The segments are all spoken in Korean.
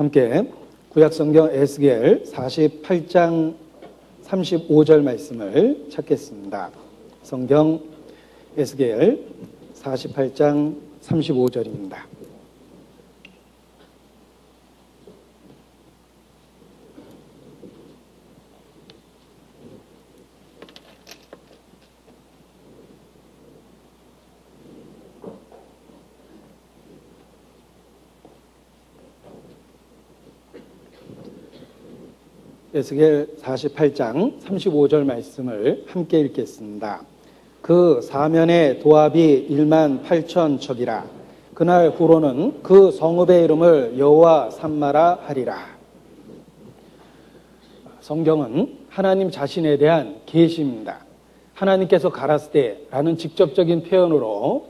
함께 구약성경 에스겔 48장 35절 말씀을 찾겠습니다. 성경 에스겔 48장 35절입니다. 에스겔 48장 35절 말씀을 함께 읽겠습니다. 그 사면의 도합이 1만 8천 척이라. 그날 후로는 그 성읍의 이름을 여호와 삼마라 하리라. 성경은 하나님 자신에 대한 계시입니다. 하나님께서 가라스데라는 직접적인 표현으로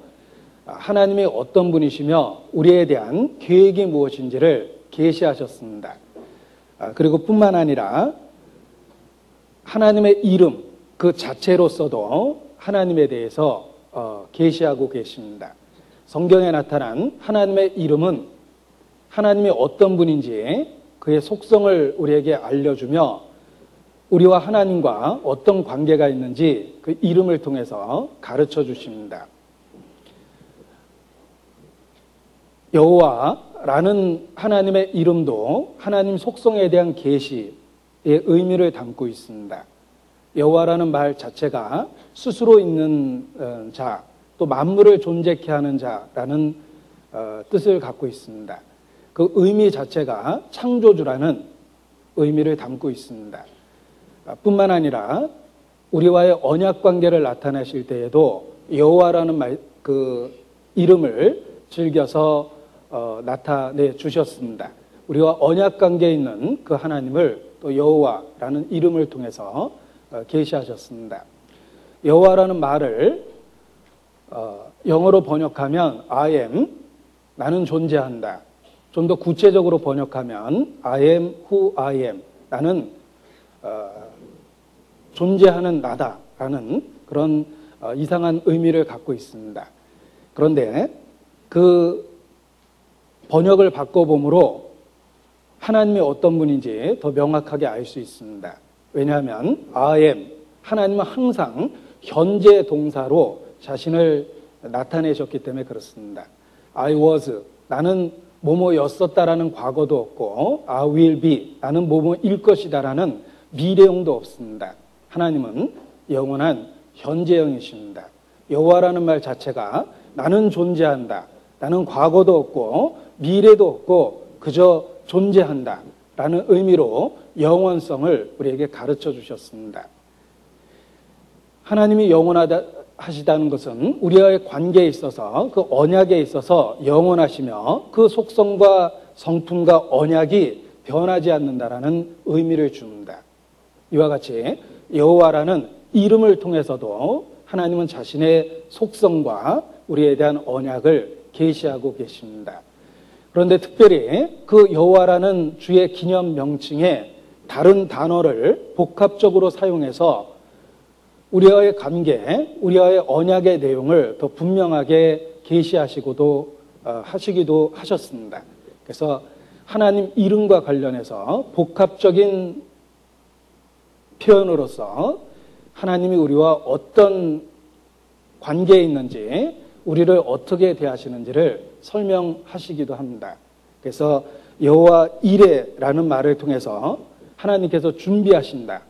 하나님이 어떤 분이시며 우리에 대한 계획이 무엇인지를 계시하셨습니다. 그리고 뿐만 아니라 하나님의 이름 그 자체로서도 하나님에 대해서 계시하고 계십니다. 성경에 나타난 하나님의 이름은 하나님이 어떤 분인지 그의 속성을 우리에게 알려주며 우리와 하나님과 어떤 관계가 있는지 그 이름을 통해서 가르쳐 주십니다. 여호와라는 하나님의 이름도 하나님 속성에 대한 계시의 의미를 담고 있습니다. 여호와라는 말 자체가 스스로 있는 자, 또 만물을 존재케 하는 자라는 뜻을 갖고 있습니다. 그 의미 자체가 창조주라는 의미를 담고 있습니다. 뿐만 아니라 우리와의 언약 관계를 나타내실 때에도 여호와라는 그 이름을 즐겨서 나타내 주셨습니다. 우리와 언약 관계에 있는 그 하나님을 또 여호와라는 이름을 통해서 계시하셨습니다. 여호와라는 말을 영어로 번역하면 I am, 나는 존재한다. 좀 더 구체적으로 번역하면 I am who I am, 나는 존재하는 나다라는 그런 이상한 의미를 갖고 있습니다. 그런데 그 번역을 바꿔봄으로 하나님이 어떤 분인지 더 명확하게 알 수 있습니다. 왜냐하면 I am, 하나님은 항상 현재 동사로 자신을 나타내셨기 때문에 그렇습니다. I was, 나는 뭐뭐였었다라는 과거도 없고 I will be, 나는 뭐뭐일 것이다라는 미래형도 없습니다. 하나님은 영원한 현재형이십니다. 여호와라는 말 자체가 나는 존재한다, 나는 과거도 없고 미래도 없고 그저 존재한다 라는 의미로 영원성을 우리에게 가르쳐 주셨습니다. 하나님이 영원하다 하시다는 것은 우리와의 관계에 있어서 그 언약에 있어서 영원하시며 그 속성과 성품과 언약이 변하지 않는다라는 의미를 줍니다. 이와 같이 여호와라는 이름을 통해서도 하나님은 자신의 속성과 우리에 대한 언약을 계시하고 계십니다. 그런데 특별히 그 여호와라는 주의 기념 명칭에 다른 단어를 복합적으로 사용해서 우리와의 관계, 우리와의 언약의 내용을 더 분명하게 계시하시기도 하셨습니다. 그래서 하나님 이름과 관련해서 복합적인 표현으로서 하나님이 우리와 어떤 관계에 있는지, 우리를 어떻게 대하시는지를 설명하시기도 합니다. 그래서 여호와 이레라는 말을 통해서 하나님께서 준비하신다,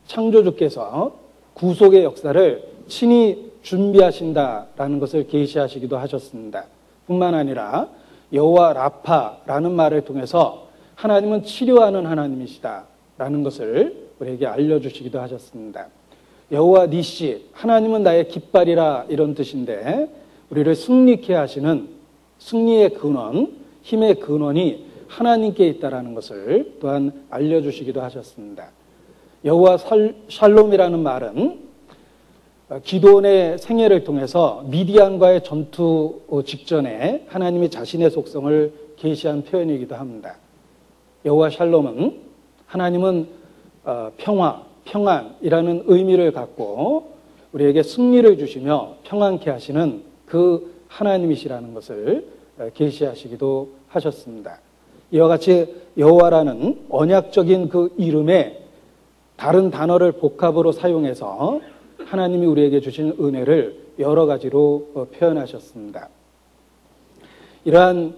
창조주께서 구속의 역사를 친히 준비하신다라는 것을 계시하시기도 하셨습니다. 뿐만 아니라 여호와 라파라는 말을 통해서 하나님은 치료하는 하나님이시다라는 것을 우리에게 알려주시기도 하셨습니다. 여호와 니시, 하나님은 나의 깃발이라 이런 뜻인데 우리를 승리케 하시는 승리의 근원, 힘의 근원이 하나님께 있다라는 것을 또한 알려주시기도 하셨습니다. 여호와 샬롬이라는 말은 기도원의 생애를 통해서 미디안과의 전투 직전에 하나님이 자신의 속성을 계시한 표현이기도 합니다. 여호와 샬롬은 하나님은 평화, 평안이라는 의미를 갖고 우리에게 승리를 주시며 평안케 하시는 그 하나님이시라는 것을 계시하시기도 하셨습니다. 이와 같이 여호와라는 언약적인 그 이름에 다른 단어를 복합으로 사용해서 하나님이 우리에게 주신 은혜를 여러 가지로 표현하셨습니다. 이러한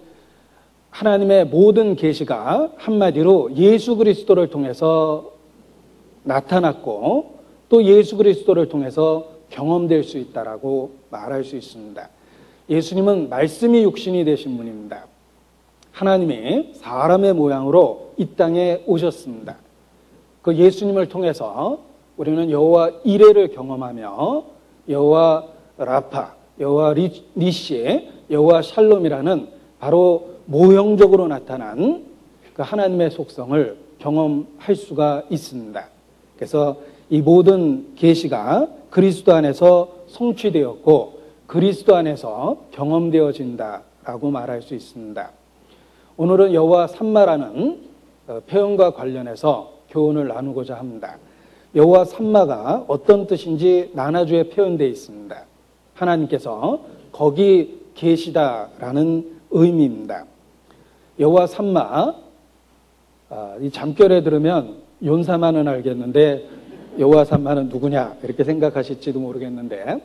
하나님의 모든 계시가 한마디로 예수 그리스도를 통해서 나타났고 또 예수 그리스도를 통해서 경험될 수 있다라고 말할 수 있습니다. 예수님은 말씀이 육신이 되신 분입니다. 하나님이 사람의 모양으로 이 땅에 오셨습니다. 그 예수님을 통해서 우리는 여호와 이레를 경험하며 여호와 라파, 여호와 니시, 여호와 샬롬이라는 바로 모형적으로 나타난 그 하나님의 속성을 경험할 수가 있습니다. 그래서 이 모든 계시가 그리스도 안에서 성취되었고 그리스도 안에서 경험되어진다라고 말할 수 있습니다. 오늘은 여호와 삼마라는 표현과 관련해서 교훈을 나누고자 합니다. 여호와 삼마가 어떤 뜻인지 나나주에 표현되어 있습니다. 하나님께서 거기 계시다라는 의미입니다. 여호와 삼마, 이 잠결에 들으면 윤사마는 알겠는데 여호와 삼마는 누구냐 이렇게 생각하실지도 모르겠는데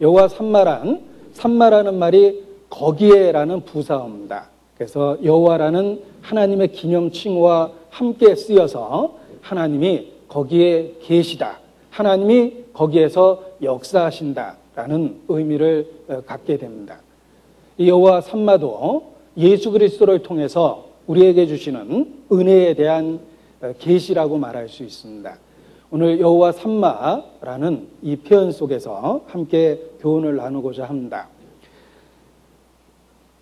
여호와 삼마라는 말이 거기에라는 부사어입니다. 그래서 여호와라는 하나님의 기념 칭호와 함께 쓰여서 하나님이 거기에 계시다, 하나님이 거기에서 역사하신다라는 의미를 갖게 됩니다. 이 여호와 삼마도 예수 그리스도를 통해서 우리에게 주시는 은혜에 대한 계시라고 말할 수 있습니다. 오늘 여호와 삼마라는 이 표현 속에서 함께 교훈을 나누고자 합니다.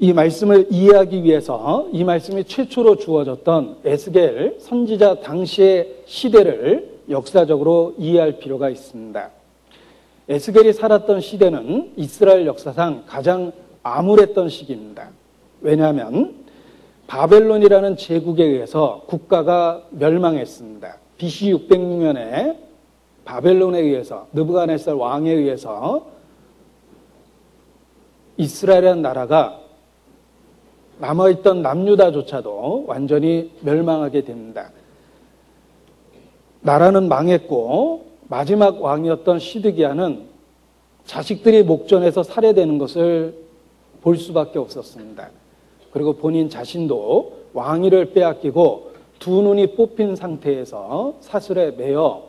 이 말씀을 이해하기 위해서 이 말씀이 최초로 주어졌던 에스겔 선지자 당시의 시대를 역사적으로 이해할 필요가 있습니다. 에스겔이 살았던 시대는 이스라엘 역사상 가장 암울했던 시기입니다. 왜냐하면 바벨론이라는 제국에 의해서 국가가 멸망했습니다. BC 606년에 바벨론에 의해서 느부갓네살 왕에 의해서 이스라엘이라는 나라가 남아있던 남유다조차도 완전히 멸망하게 됩니다. 나라는 망했고 마지막 왕이었던 시드기야는 자식들이 목전에서 살해되는 것을 볼 수밖에 없었습니다. 그리고 본인 자신도 왕위를 빼앗기고 두 눈이 뽑힌 상태에서 사슬에 매여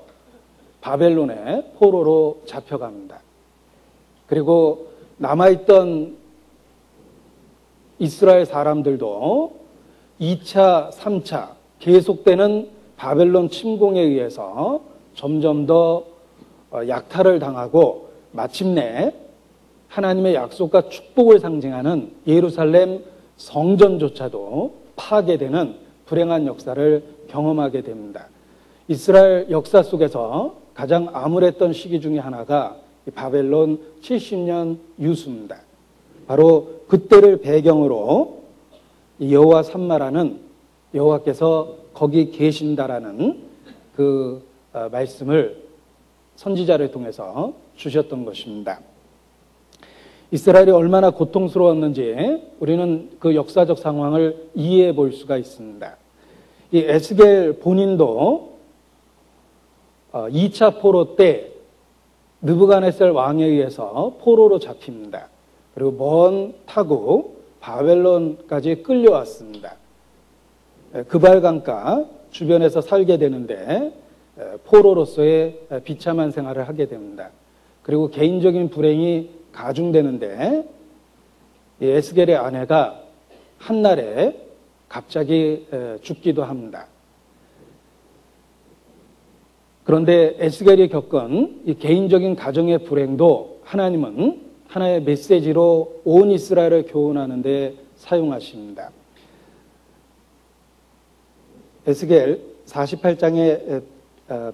바벨론의 포로로 잡혀갑니다. 그리고 남아있던 이스라엘 사람들도 2차, 3차 계속되는 바벨론 침공에 의해서 점점 더 약탈을 당하고 마침내 하나님의 약속과 축복을 상징하는 예루살렘 성전조차도 파괴되는 불행한 역사를 경험하게 됩니다. 이스라엘 역사 속에서 가장 암울했던 시기 중에 하나가 바벨론 70년 유수입니다. 바로 그때를 배경으로 여호와 삼마라는 여호와께서 거기 계신다라는 그 말씀을 선지자를 통해서 주셨던 것입니다. 이스라엘이 얼마나 고통스러웠는지 우리는 그 역사적 상황을 이해해 볼 수가 있습니다. 이 에스겔 본인도 2차 포로 때 느부갓네살 왕에 의해서 포로로 잡힙니다. 그리고 먼 타국 바벨론까지 끌려왔습니다. 그발강가 주변에서 살게 되는데 포로로서의 비참한 생활을 하게 됩니다. 그리고 개인적인 불행이 가중되는데 에스겔의 아내가 한날에 갑자기 죽기도 합니다. 그런데 에스겔이 겪은 이 개인적인 가정의 불행도 하나님은 하나의 메시지로 온 이스라엘을 교훈하는 데 사용하십니다. 에스겔 48장에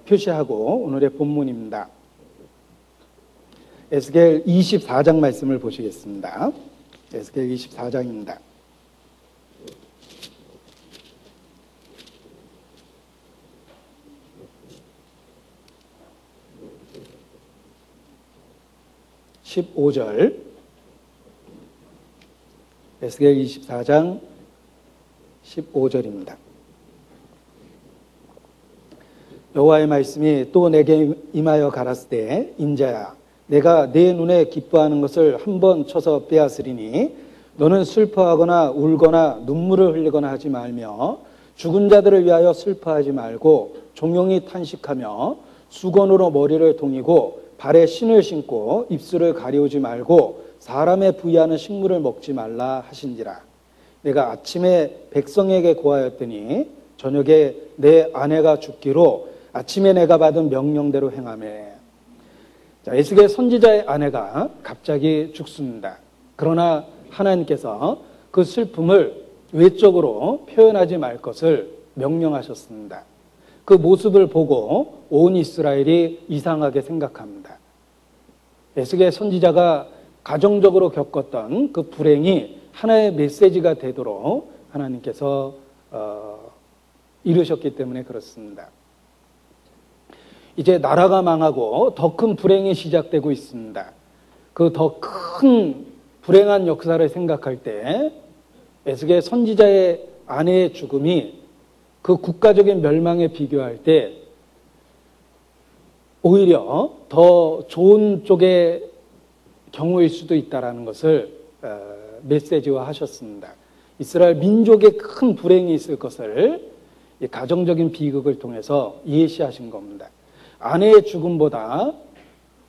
표시하고 오늘의 본문입니다. 에스겔 24장 말씀을 보시겠습니다. 에스겔 24장입니다. (15절) 에스겔 24장 15절입니다. 여호와의 말씀이 또 내게 임하여 가라사대 인자야 내가 내 눈에 기뻐하는 것을 한 번 쳐서 빼앗으리니 너는 슬퍼하거나 울거나 눈물을 흘리거나 하지 말며 죽은 자들을 위하여 슬퍼하지 말고 종용이 탄식하며 수건으로 머리를 동이고 발에 신을 신고 입술을 가리우지 말고 사람의 부의하는 식물을 먹지 말라 하신지라. 내가 아침에 백성에게 고하였더니 저녁에 내 아내가 죽기로 아침에 내가 받은 명령대로 행하매. 자, 에스겔 선지자의 아내가 갑자기 죽습니다. 그러나 하나님께서 그 슬픔을 외적으로 표현하지 말 것을 명령하셨습니다. 그 모습을 보고 온 이스라엘이 이상하게 생각합니다. 에스겔 선지자가 가정적으로 겪었던 그 불행이 하나의 메시지가 되도록 하나님께서 이루셨기 때문에 그렇습니다. 이제 나라가 망하고 더 큰 불행이 시작되고 있습니다. 그 더 큰 불행한 역사를 생각할 때 에스겔 선지자의 아내의 죽음이 그 국가적인 멸망에 비교할 때 오히려 더 좋은 쪽의 경우일 수도 있다는 것을 메시지화 하셨습니다. 이스라엘 민족의 큰 불행이 있을 것을 가정적인 비극을 통해서 예시하신 겁니다. 아내의 죽음보다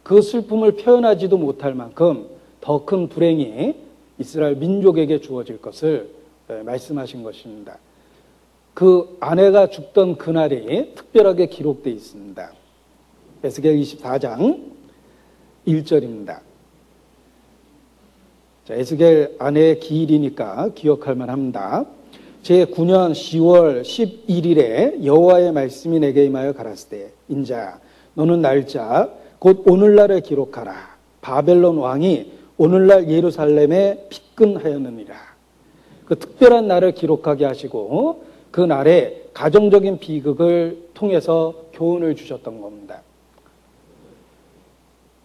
그 슬픔을 표현하지도 못할 만큼 더 큰 불행이 이스라엘 민족에게 주어질 것을 말씀하신 것입니다. 그 아내가 죽던 그날이 특별하게 기록되어 있습니다. 에스겔 24장 1절입니다. 자, 에스겔 아내의 기일이니까 기억할 만합니다. 제9년 10월 11일에 여호와의 말씀이 내게 임하여 가라사대 인자 너는 날짜 곧 오늘날을 기록하라. 바벨론 왕이 오늘날 예루살렘에 피근하였느니라. 그 특별한 날을 기록하게 하시고 그 날에 가정적인 비극을 통해서 교훈을 주셨던 겁니다.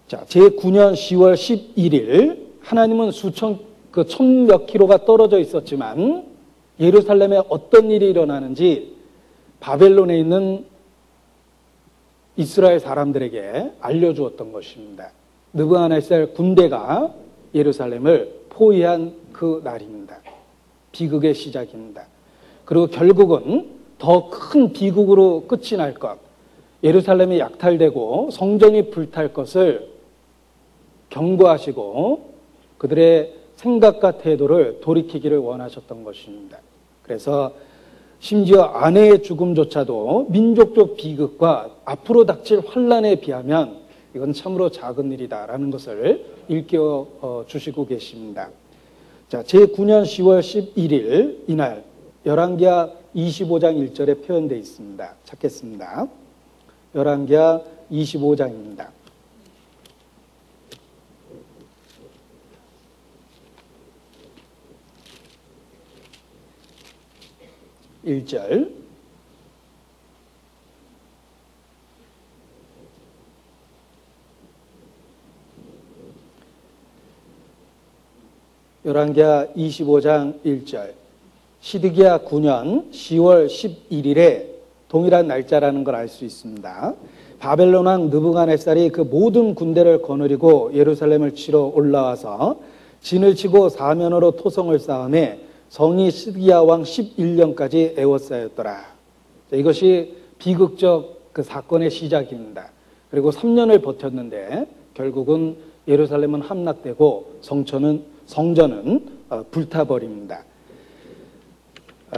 자, 제9년 10월 11일 하나님은 천 몇 킬로가 떨어져 있었지만 예루살렘에 어떤 일이 일어나는지 바벨론에 있는 이스라엘 사람들에게 알려주었던 것입니다. 느부갓네살 군대가 예루살렘을 포위한 그 날입니다. 비극의 시작입니다. 그리고 결국은 더 큰 비극으로 끝이 날 것, 예루살렘이 약탈되고 성전이 불탈 것을 경고하시고 그들의 생각과 태도를 돌이키기를 원하셨던 것입니다. 그래서 심지어 아내의 죽음조차도 민족적 비극과 앞으로 닥칠 환란에 비하면 이건 참으로 작은 일이다라는 것을 일깨워 주시고 계십니다. 자, 제9년 10월 11일 이날 열왕기하 25장 1절에 표현되어 있습니다. 찾겠습니다. 열왕기하 25장입니다. 1절 열왕기하 25장 1절 시드기야 9년 10월 11일에 동일한 날짜라는 걸 알 수 있습니다. 바벨론 왕 느부갓네살이 그 모든 군대를 거느리고 예루살렘을 치러 올라와서 진을 치고 사면으로 토성을 쌓음에 성이 시드기야 왕 11년까지 에워싸였더라. 이것이 비극적 그 사건의 시작입니다. 그리고 3년을 버텼는데 결국은 예루살렘은 함락되고 성전은 불타버립니다.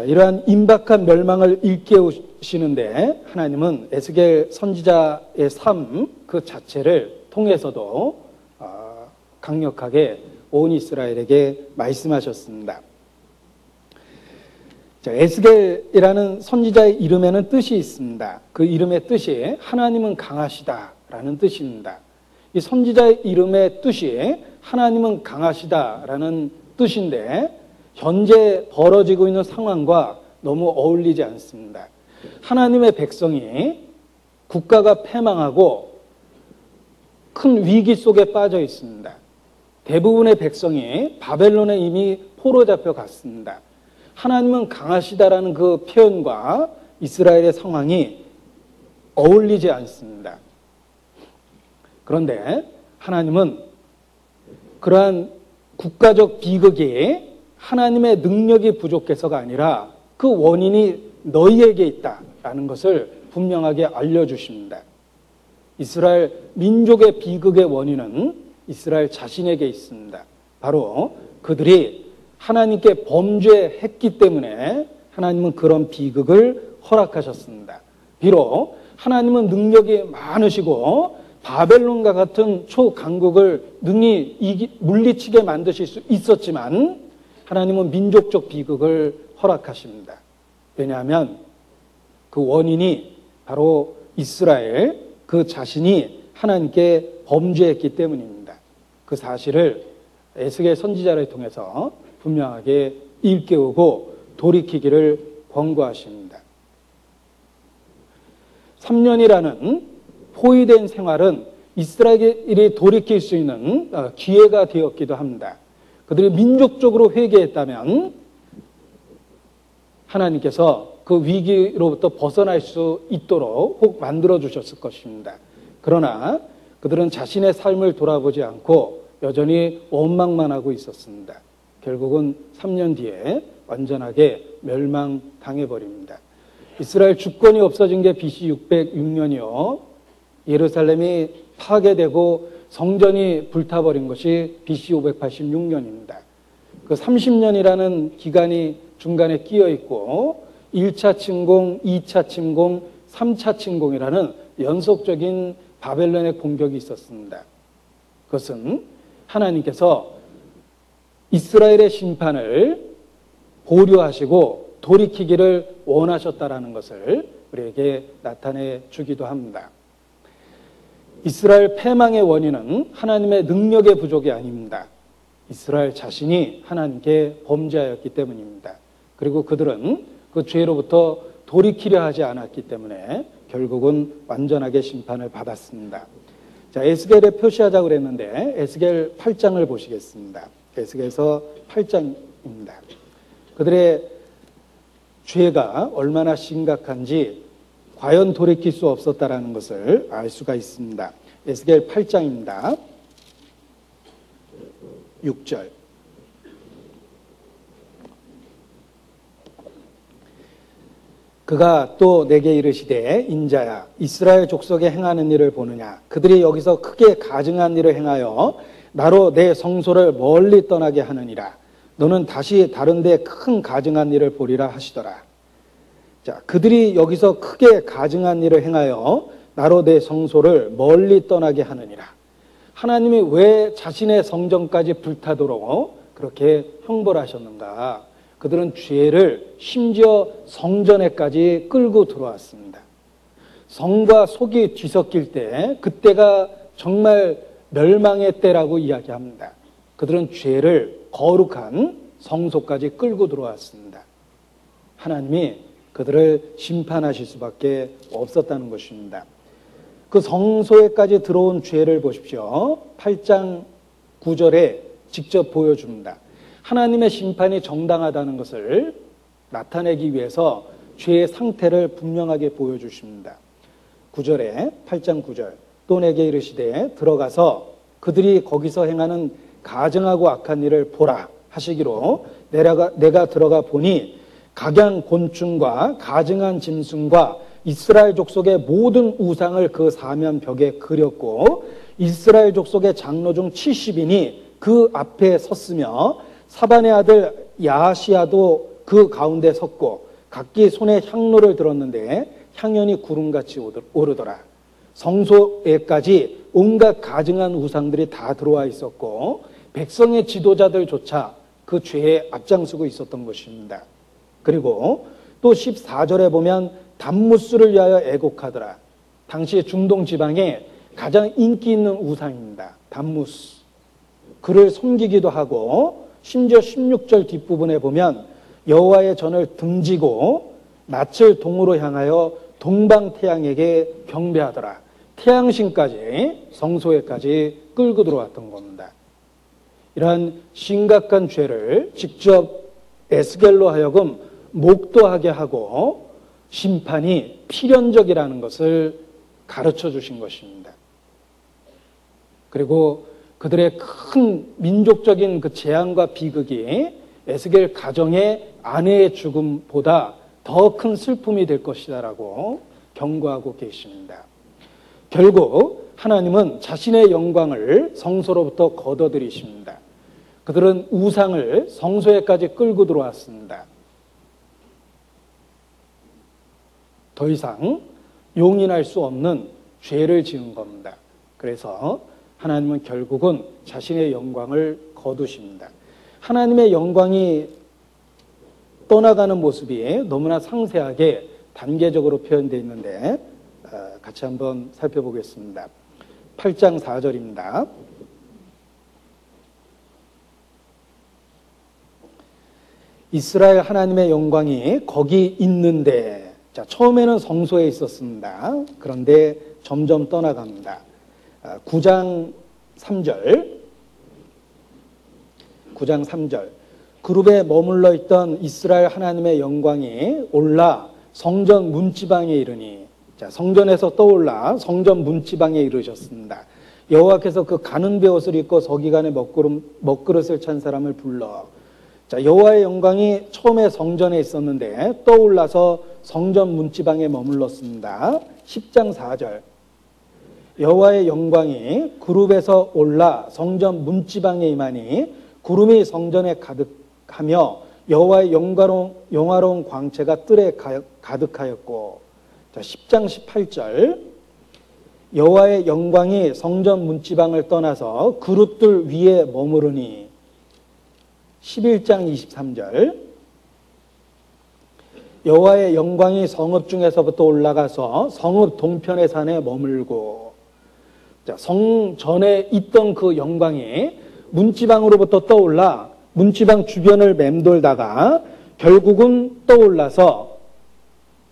이러한 임박한 멸망을 일깨우시는데 하나님은 에스겔 선지자의 삶 그 자체를 통해서도 강력하게 온 이스라엘에게 말씀하셨습니다. 자, 에스겔이라는 선지자의 이름에는 뜻이 있습니다. 그 이름의 뜻이 하나님은 강하시다라는 뜻입니다. 이 선지자의 이름의 뜻이 하나님은 강하시다라는 뜻인데 현재 벌어지고 있는 상황과 너무 어울리지 않습니다. 하나님의 백성이 국가가 패망하고 큰 위기 속에 빠져 있습니다. 대부분의 백성이 바벨론에 이미 포로 잡혀 갔습니다. 하나님은 강하시다라는 그 표현과 이스라엘의 상황이 어울리지 않습니다. 그런데 하나님은 그러한 국가적 비극이 하나님의 능력이 부족해서가 아니라 그 원인이 너희에게 있다라는 것을 분명하게 알려주십니다. 이스라엘 민족의 비극의 원인은 이스라엘 자신에게 있습니다. 바로 그들이 하나님께 범죄했기 때문에 하나님은 그런 비극을 허락하셨습니다. 비록 하나님은 능력이 많으시고 바벨론과 같은 초강국을 능히 물리치게 만드실 수 있었지만 하나님은 민족적 비극을 허락하십니다. 왜냐하면 그 원인이 바로 이스라엘 그 자신이 하나님께 범죄했기 때문입니다. 그 사실을 에스겔 선지자를 통해서 분명하게 일깨우고 돌이키기를 권고하십니다. 3년이라는 포위된 생활은 이스라엘이 돌이킬 수 있는 기회가 되었기도 합니다. 그들이 민족적으로 회개했다면 하나님께서 그 위기로부터 벗어날 수 있도록 혹 만들어 주셨을 것입니다. 그러나 그들은 자신의 삶을 돌아보지 않고 여전히 원망만 하고 있었습니다. 결국은 3년 뒤에 완전하게 멸망당해버립니다. 이스라엘 주권이 없어진 게 BC 606년이요. 예루살렘이 파괴되고 성전이 불타버린 것이 BC 586년입니다. 그 30년이라는 기간이 중간에 끼어 있고 1차 침공, 2차 침공, 3차 침공이라는 연속적인 바벨론의 공격이 있었습니다. 그것은 하나님께서 이스라엘의 심판을 보류하시고 돌이키기를 원하셨다라는 것을 우리에게 나타내 주기도 합니다. 이스라엘 패망의 원인은 하나님의 능력의 부족이 아닙니다. 이스라엘 자신이 하나님께 범죄하였기 때문입니다. 그리고 그들은 그 죄로부터 돌이키려 하지 않았기 때문에 결국은 완전하게 심판을 받았습니다. 자, 에스겔에 표시하자고 그랬는데 에스겔 8장을 보시겠습니다. 에스겔서 8장입니다. 그들의 죄가 얼마나 심각한지 과연 돌이킬 수 없었다라는 것을 알 수가 있습니다. 에스겔 8장입니다. 6절. 그가 또 내게 이르시되 인자야 이스라엘 족속에 행하는 일을 보느냐 그들이 여기서 크게 가증한 일을 행하여 나로 내 성소를 멀리 떠나게 하느니라 너는 다시 다른 데 큰 가증한 일을 보리라 하시더라. 자, 그들이 여기서 크게 가증한 일을 행하여 나로 내 성소를 멀리 떠나게 하느니라. 하나님이 왜 자신의 성전까지 불타도록 그렇게 형벌 하셨는가? 그들은 죄를 심지어 성전에까지 끌고 들어왔습니다. 성과 속이 뒤섞일 때 그때가 정말 멸망의 때라고 이야기합니다. 그들은 죄를 거룩한 성소까지 끌고 들어왔습니다. 하나님이 그들을 심판하실 수밖에 없었다는 것입니다. 그 성소에까지 들어온 죄를 보십시오. 8장 9절에 직접 보여줍니다. 하나님의 심판이 정당하다는 것을 나타내기 위해서 죄의 상태를 분명하게 보여주십니다. 9절에 8장 9절 또 내게 이르시되 들어가서 그들이 거기서 행하는 가증하고 악한 일을 보라 하시기로 내가 들어가 보니 각양 곤충과 가증한 짐승과 이스라엘 족속의 모든 우상을 그 사면벽에 그렸고 이스라엘 족속의 장로 중 70인이 그 앞에 섰으며 사반의 아들 야하시야도 그 가운데 섰고 각기 손에 향로를 들었는데 향연이 구름같이 오르더라. 성소에까지 온갖 가증한 우상들이 다 들어와 있었고 백성의 지도자들조차 그 죄에 앞장서고 있었던 것입니다. 그리고 또 14절에 보면 단무스를 위하여 애곡하더라. 당시 중동 지방에 가장 인기 있는 우상입니다. 단무스. 그를 섬기기도 하고 심지어 16절 뒷부분에 보면 여호와의 전을 등지고 낯을 동으로 향하여 동방태양에게 경배하더라. 태양신까지 성소에까지 끌고 들어왔던 겁니다. 이러한 심각한 죄를 직접 에스겔로 하여금 목도하게 하고 심판이 필연적이라는 것을 가르쳐 주신 것입니다. 그리고 그들의 큰 민족적인 그 재앙과 비극이 에스겔 가정의 아내의 죽음보다 더 큰 슬픔이 될 것이다라고 경고하고 계십니다. 결국 하나님은 자신의 영광을 성소로부터 걷어들이십니다. 그들은 우상을 성소에까지 끌고 들어왔습니다. 더 이상 용인할 수 없는 죄를 지은 겁니다. 그래서 하나님은 결국은 자신의 영광을 거두십니다. 하나님의 영광이 떠나가는 모습이 너무나 상세하게 단계적으로 표현되어 있는데 같이 한번 살펴보겠습니다. 8장 4절입니다. 이스라엘 하나님의 영광이 거기 있는데, 자, 처음에는 성소에 있었습니다. 그런데 점점 떠나갑니다. 9장 3절. 그룹에 머물러 있던 이스라엘 하나님의 영광이 올라 성전 문지방에 이르니, 자, 성전에서 떠올라 성전 문지방에 이르셨습니다. 여호와께서 그 가는 베옷을 입고 서기관의 먹그릇을 찬 사람을 불러, 자, 여호와의 영광이 처음에 성전에 있었는데 떠올라서 성전 문지방에 머물렀습니다. 10장 4절. 여호와의 영광이 그룹에서 올라 성전 문지방에 임하니 구름이 성전에 가득하며 여호와의 영화로운 광채가 뜰에 가득하였고, 자, 10장 18절. 여호와의 영광이 성전 문지방을 떠나서 그룹들 위에 머무르니, 11장 23절. 여호와의 영광이 성읍 중에서부터 올라가서 성읍 동편의 산에 머물고, 자, 성전에 있던 그 영광이 문지방으로부터 떠올라 문지방 주변을 맴돌다가 결국은 떠올라서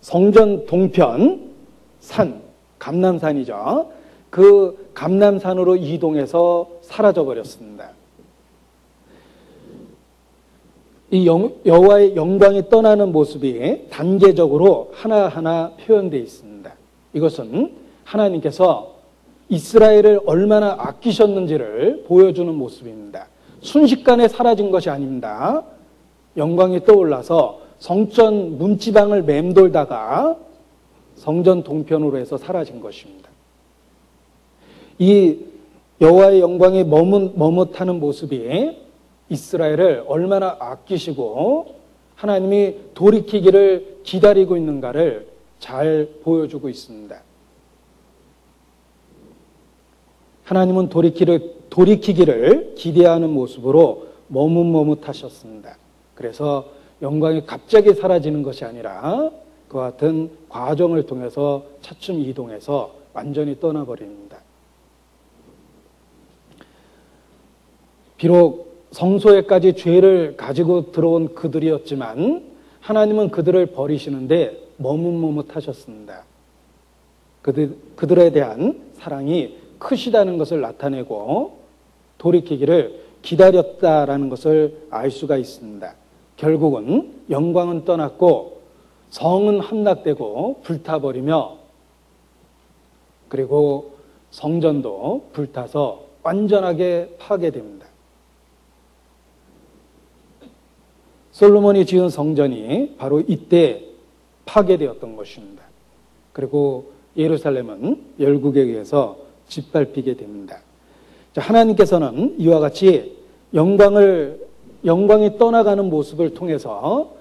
성전 동편 산, 감람산이죠. 그 감람산으로 이동해서 사라져 버렸습니다. 이 여호와의 영광이 떠나는 모습이 단계적으로 하나하나 표현되어 있습니다. 이것은 하나님께서 이스라엘을 얼마나 아끼셨는지를 보여주는 모습입니다. 순식간에 사라진 것이 아닙니다. 영광이 떠올라서 성전 문지방을 맴돌다가 성전 동편으로 해서 사라진 것입니다. 이 여호와의 영광이 머뭇하는 모습이 이스라엘을 얼마나 아끼시고 하나님이 돌이키기를 기다리고 있는가를 잘 보여주고 있습니다. 하나님은 돌이키기를 기대하는 모습으로 머뭇머뭇하셨습니다. 그래서 영광이 갑자기 사라지는 것이 아니라 그와 같은 과정을 통해서 차츰 이동해서 완전히 떠나버립니다. 비록 성소에까지 죄를 가지고 들어온 그들이었지만 하나님은 그들을 버리시는데 머뭇머뭇하셨습니다. 그들에 대한 사랑이 크시다는 것을 나타내고 돌이키기를 기다렸다라는 것을 알 수가 있습니다. 결국은 영광은 떠났고 성은 함락되고 불타버리며, 그리고 성전도 불타서 완전하게 파괴됩니다. 솔로몬이 지은 성전이 바로 이때 파괴되었던 것입니다. 그리고 예루살렘은 열국에 의해서 짓밟히게 됩니다. 자, 하나님께서는 이와 같이 영광이 떠나가는 모습을 통해서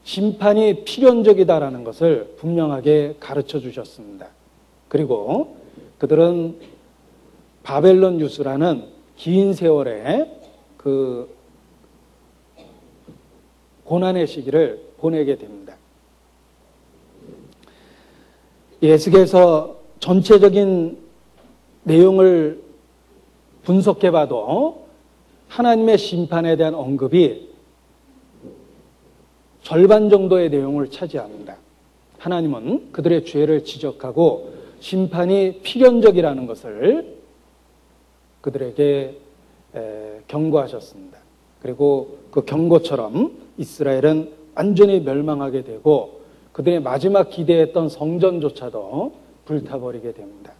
심판이 필연적이다라는 것을 분명하게 가르쳐 주셨습니다. 그리고 그들은 바벨론 유수라는 긴 세월의 그 고난의 시기를 보내게 됩니다. 에스겔서 전체적인 내용을 분석해봐도 하나님의 심판에 대한 언급이 절반 정도의 내용을 차지합니다. 하나님은 그들의 죄를 지적하고 심판이 필연적이라는 것을 그들에게 경고하셨습니다. 그리고 그 경고처럼 이스라엘은 완전히 멸망하게 되고 그들의 마지막 기대했던 성전조차도 불타버리게 됩니다.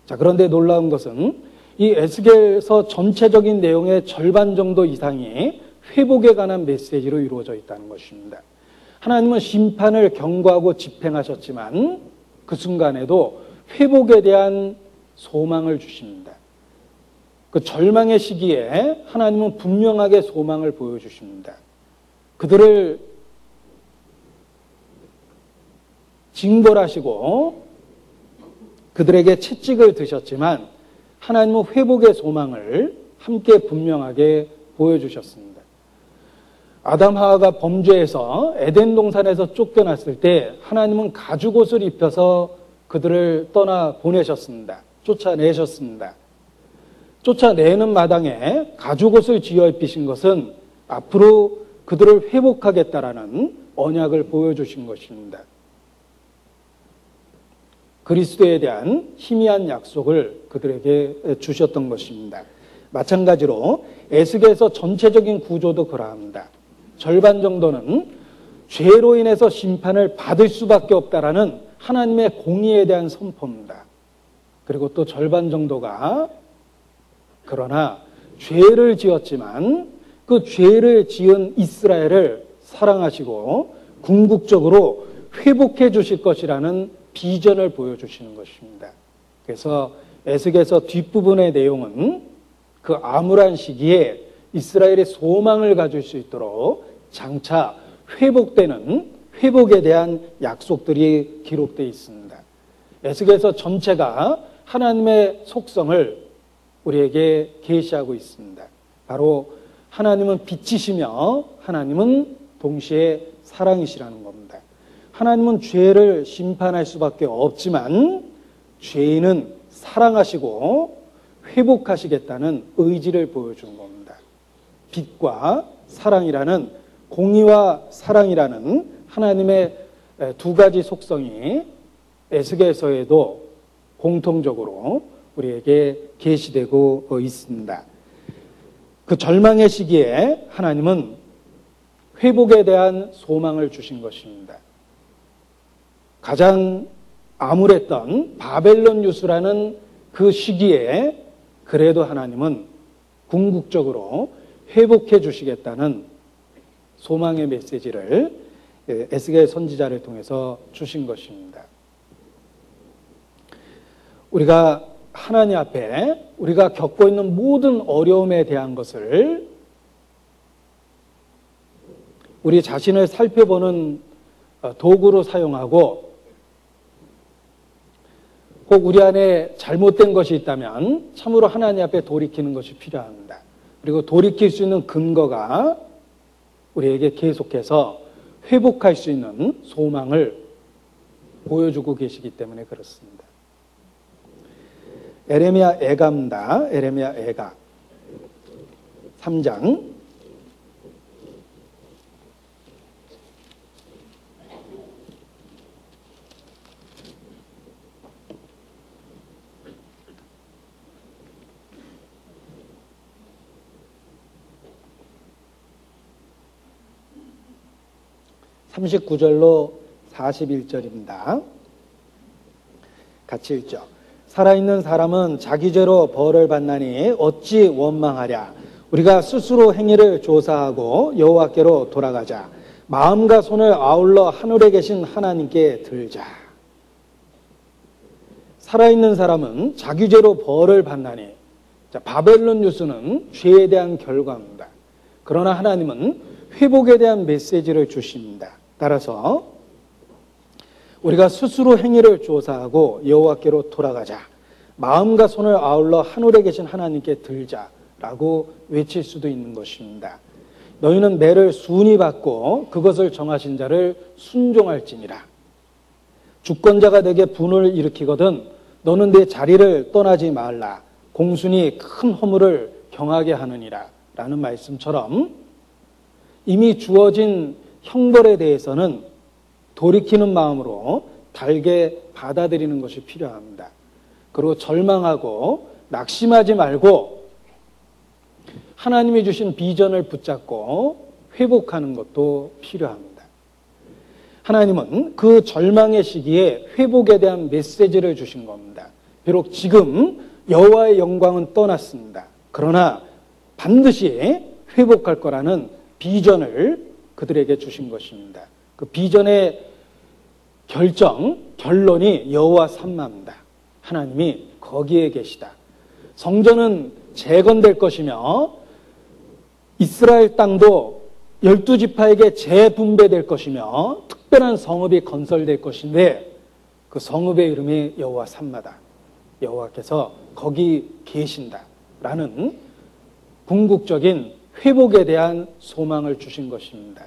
자, 그런데 놀라운 것은 이 에스겔서 전체적인 내용의 절반 정도 이상이 회복에 관한 메시지로 이루어져 있다는 것입니다. 하나님은 심판을 경고하고 집행하셨지만 그 순간에도 회복에 대한 소망을 주십니다. 그 절망의 시기에 하나님은 분명하게 소망을 보여주십니다. 그들을 징벌하시고 그들에게 채찍을 드셨지만 하나님은 회복의 소망을 함께 분명하게 보여주셨습니다. 아담 하와가 범죄해서 에덴 동산에서 쫓겨났을 때 하나님은 가죽옷을 입혀서 그들을 떠나 보내셨습니다. 쫓아내셨습니다. 쫓아내는 마당에 가죽옷을 지어 입히신 것은 앞으로 그들을 회복하겠다라는 언약을 보여주신 것입니다. 그리스도에 대한 희미한 약속을 그들에게 주셨던 것입니다. 마찬가지로 에스겔서 전체적인 구조도 그러합니다. 절반 정도는 죄로 인해서 심판을 받을 수밖에 없다라는 하나님의 공의에 대한 선포입니다. 그리고 또 절반 정도가 그러나 죄를 지었지만 그 죄를 지은 이스라엘을 사랑하시고 궁극적으로 회복해 주실 것이라는 비전을 보여주시는 것입니다. 그래서 에스겔서 뒷부분의 내용은 그 암울한 시기에 이스라엘의 소망을 가질 수 있도록 장차 회복되는 회복에 대한 약속들이 기록되어 있습니다. 에스겔서 전체가 하나님의 속성을 우리에게 계시하고 있습니다. 바로 하나님은 빛이시며 하나님은 동시에 사랑이시라는 겁니다. 하나님은 죄를 심판할 수밖에 없지만 죄인은 사랑하시고 회복하시겠다는 의지를 보여준 겁니다. 빛과 사랑이라는 공의와 사랑이라는 하나님의 두 가지 속성이 에스겔서에도 공통적으로 우리에게 계시되고 있습니다. 그 절망의 시기에 하나님은 회복에 대한 소망을 주신 것입니다. 가장 암울했던 바벨론 유수라는 그 시기에 그래도 하나님은 궁극적으로 회복해 주시겠다는 소망의 메시지를 에스겔 선지자를 통해서 주신 것입니다. 우리가 하나님 앞에 우리가 겪고 있는 모든 어려움에 대한 것을 우리 자신을 살펴보는 도구로 사용하고 혹 우리 안에 잘못된 것이 있다면 참으로 하나님 앞에 돌이키는 것이 필요합니다. 그리고 돌이킬 수 있는 근거가 우리에게 계속해서 회복할 수 있는 소망을 보여주고 계시기 때문에 그렇습니다. 에레미야 애가입니다. 에레미야 애가 3장 39절로 41절입니다. 같이 읽죠. 살아있는 사람은 자기 죄로 벌을 받나니 어찌 원망하랴. 우리가 스스로 행위를 조사하고 여호와께로 돌아가자. 마음과 손을 아울러 하늘에 계신 하나님께 들자. 살아있는 사람은 자기 죄로 벌을 받나니. 자, 바벨론 유수는 죄에 대한 결과입니다. 그러나 하나님은 회복에 대한 메시지를 주십니다. 따라서 우리가 스스로 행위를 조사하고 여호와께로 돌아가자. 마음과 손을 아울러 하늘에 계신 하나님께 들자라고 외칠 수도 있는 것입니다. 너희는 매를 순히 받고 그것을 정하신 자를 순종할지니라. 주권자가 내게 분을 일으키거든 너는 내 자리를 떠나지 말라. 공순이 큰 허물을 경하게 하느니라. 라는 말씀처럼 이미 주어진 형벌에 대해서는 돌이키는 마음으로 달게 받아들이는 것이 필요합니다. 그리고 절망하고 낙심하지 말고 하나님이 주신 비전을 붙잡고 회복하는 것도 필요합니다. 하나님은 그 절망의 시기에 회복에 대한 메시지를 주신 겁니다. 비록 지금 여호와의 영광은 떠났습니다. 그러나 반드시 회복할 거라는 비전을 그들에게 주신 것입니다. 그 비전의 결론이 여호와 삼마입니다. 하나님이 거기에 계시다. 성전은 재건될 것이며 이스라엘 땅도 12지파에게 재분배될 것이며 특별한 성읍이 건설될 것인데 그 성읍의 이름이 여호와 삼마다. 여호와께서 거기 계신다라는 궁극적인 회복에 대한 소망을 주신 것입니다.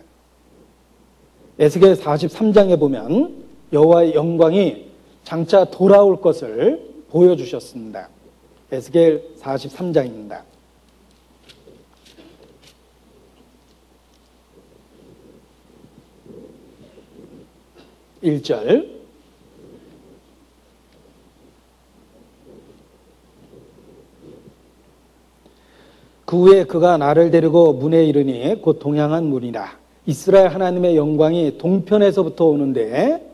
에스겔 43장에 보면 여호와의 영광이 장차 돌아올 것을 보여주셨습니다. 에스겔 43장입니다. 1절 그 후에 그가 나를 데리고 문에 이르니 곧 동향한 문이라. 이스라엘 하나님의 영광이 동편에서부터 오는데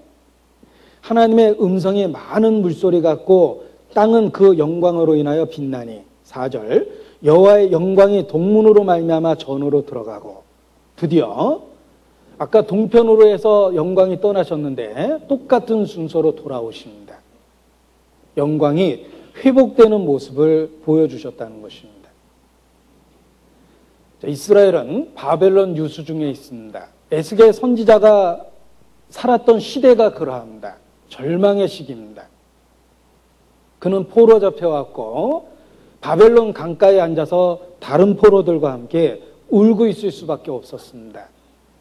하나님의 음성이 많은 물소리 같고 땅은 그 영광으로 인하여 빛나니. 4절 여호와의 영광이 동문으로 말미암아 전으로 들어가고. 드디어 아까 동편으로 해서 영광이 떠나셨는데 똑같은 순서로 돌아오십니다. 영광이 회복되는 모습을 보여주셨다는 것입니다. 이스라엘은 바벨론 유수 중에 있습니다. 에스겔 선지자가 살았던 시대가 그러합니다. 절망의 시기입니다. 그는 포로 잡혀왔고 바벨론 강가에 앉아서 다른 포로들과 함께 울고 있을 수밖에 없었습니다.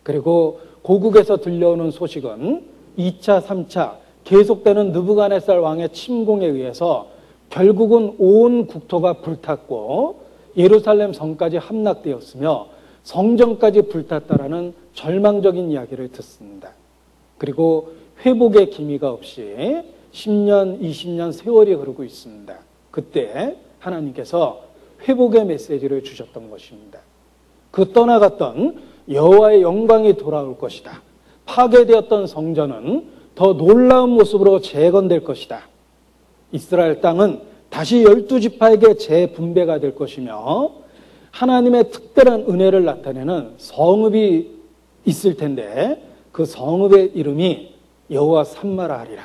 그리고 고국에서 들려오는 소식은 2차, 3차 계속되는 느부갓네살 왕의 침공에 의해서 결국은 온 국토가 불탔고 예루살렘 성까지 함락되었으며 성전까지 불탔다라는 절망적인 이야기를 듣습니다. 그리고 회복의 기미가 없이 10년, 20년 세월이 흐르고 있습니다. 그때 하나님께서 회복의 메시지를 주셨던 것입니다. 그 떠나갔던 여호와의 영광이 돌아올 것이다. 파괴되었던 성전은 더 놀라운 모습으로 재건될 것이다. 이스라엘 땅은 다시 12지파에게 재분배가 될 것이며 하나님의 특별한 은혜를 나타내는 성읍이 있을 텐데 그 성읍의 이름이 여호와 삼마라 하리라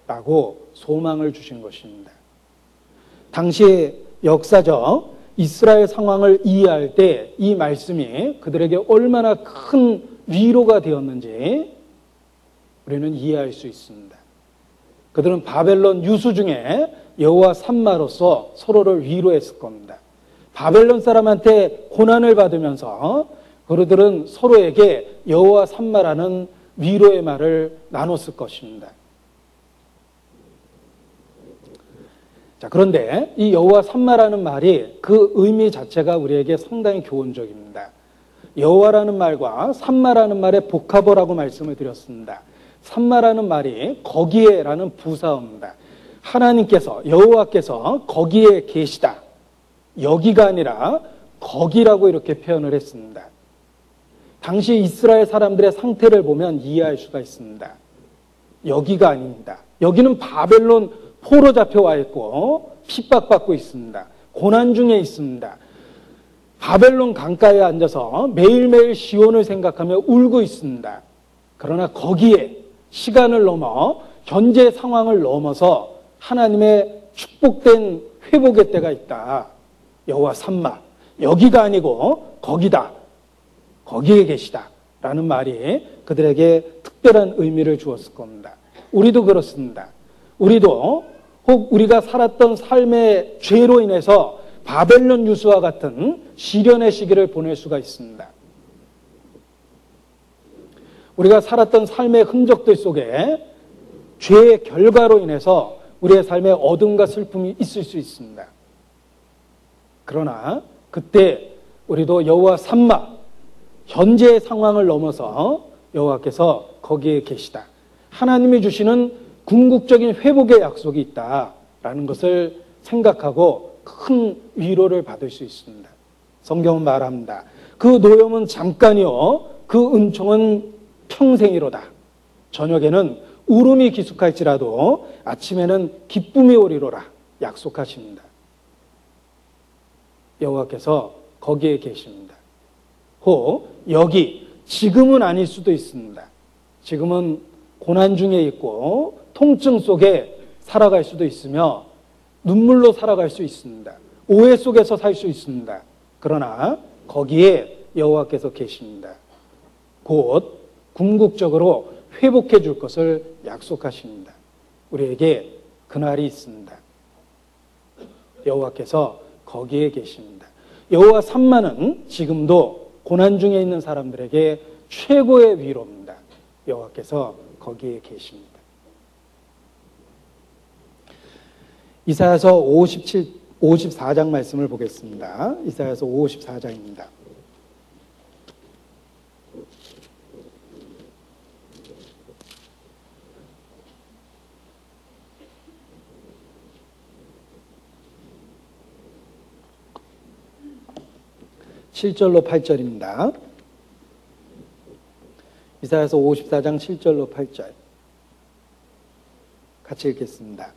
라고 소망을 주신 것입니다. 당시 역사적 이스라엘 상황을 이해할 때 이 말씀이 그들에게 얼마나 큰 위로가 되었는지 우리는 이해할 수 있습니다. 그들은 바벨론 유수 중에 여호와 삼마로서 서로를 위로했을 겁니다. 바벨론 사람한테 고난을 받으면서 그들은 서로에게 여호와 삼마라는 위로의 말을 나눴을 것입니다. 자, 그런데 이 여호와 삼마라는 말이 그 의미 자체가 우리에게 상당히 교훈적입니다. 여호와라는 말과 삼마라는 말의 복합어라고 말씀을 드렸습니다. 삼마라는 말이 거기에라는 부사어입니다. 하나님께서 여호와께서 거기에 계시다. 여기가 아니라 거기라고 이렇게 표현을 했습니다. 당시 이스라엘 사람들의 상태를 보면 이해할 수가 있습니다. 여기가 아닙니다. 여기는 바벨론 포로 잡혀와 있고 핍박받고 있습니다. 고난 중에 있습니다. 바벨론 강가에 앉아서 매일매일 시온을 생각하며 울고 있습니다. 그러나 거기에 시간을 넘어 현재 상황을 넘어서 하나님의 축복된 회복의 때가 있다. 여호와 삼마, 여기가 아니고 거기다. 거기에 계시다. 라는 말이 그들에게 특별한 의미를 주었을 겁니다. 우리도 그렇습니다. 우리도 혹 우리가 살았던 삶의 죄로 인해서 바벨론 유수와 같은 시련의 시기를 보낼 수가 있습니다. 우리가 살았던 삶의 흔적들 속에 죄의 결과로 인해서 우리의 삶에 어둠과 슬픔이 있을 수 있습니다. 그러나 그때 우리도 여호와 삼마, 현재의 상황을 넘어서 여호와께서 거기에 계시다. 하나님이 주시는 궁극적인 회복의 약속이 있다라는 것을 생각하고 큰 위로를 받을 수 있습니다. 성경은 말합니다. 그 노염은 잠깐이요 그 은총은 평생이로다. 저녁에는 울음이 기숙할지라도 아침에는 기쁨이 오리로라 약속하십니다. 여호와께서 거기에 계십니다. 여기 지금은 아닐 수도 있습니다. 지금은 고난 중에 있고 통증 속에 살아갈 수도 있으며 눈물로 살아갈 수 있습니다. 오해 속에서 살 수 있습니다. 그러나 거기에 여호와께서 계십니다. 곧 궁극적으로 회복해 줄 것을 약속하십니다. 우리에게 그날이 있습니다. 여호와께서 거기에 계십니다. 여호와 삼마는 지금도 고난 중에 있는 사람들에게 최고의 위로입니다. 여호와께서 거기에 계십니다. 이사야서 54장 말씀을 보겠습니다. 이사야서 54장입니다. 7절로 8절입니다. 이사야서 54장 7절로 8절 같이 읽겠습니다.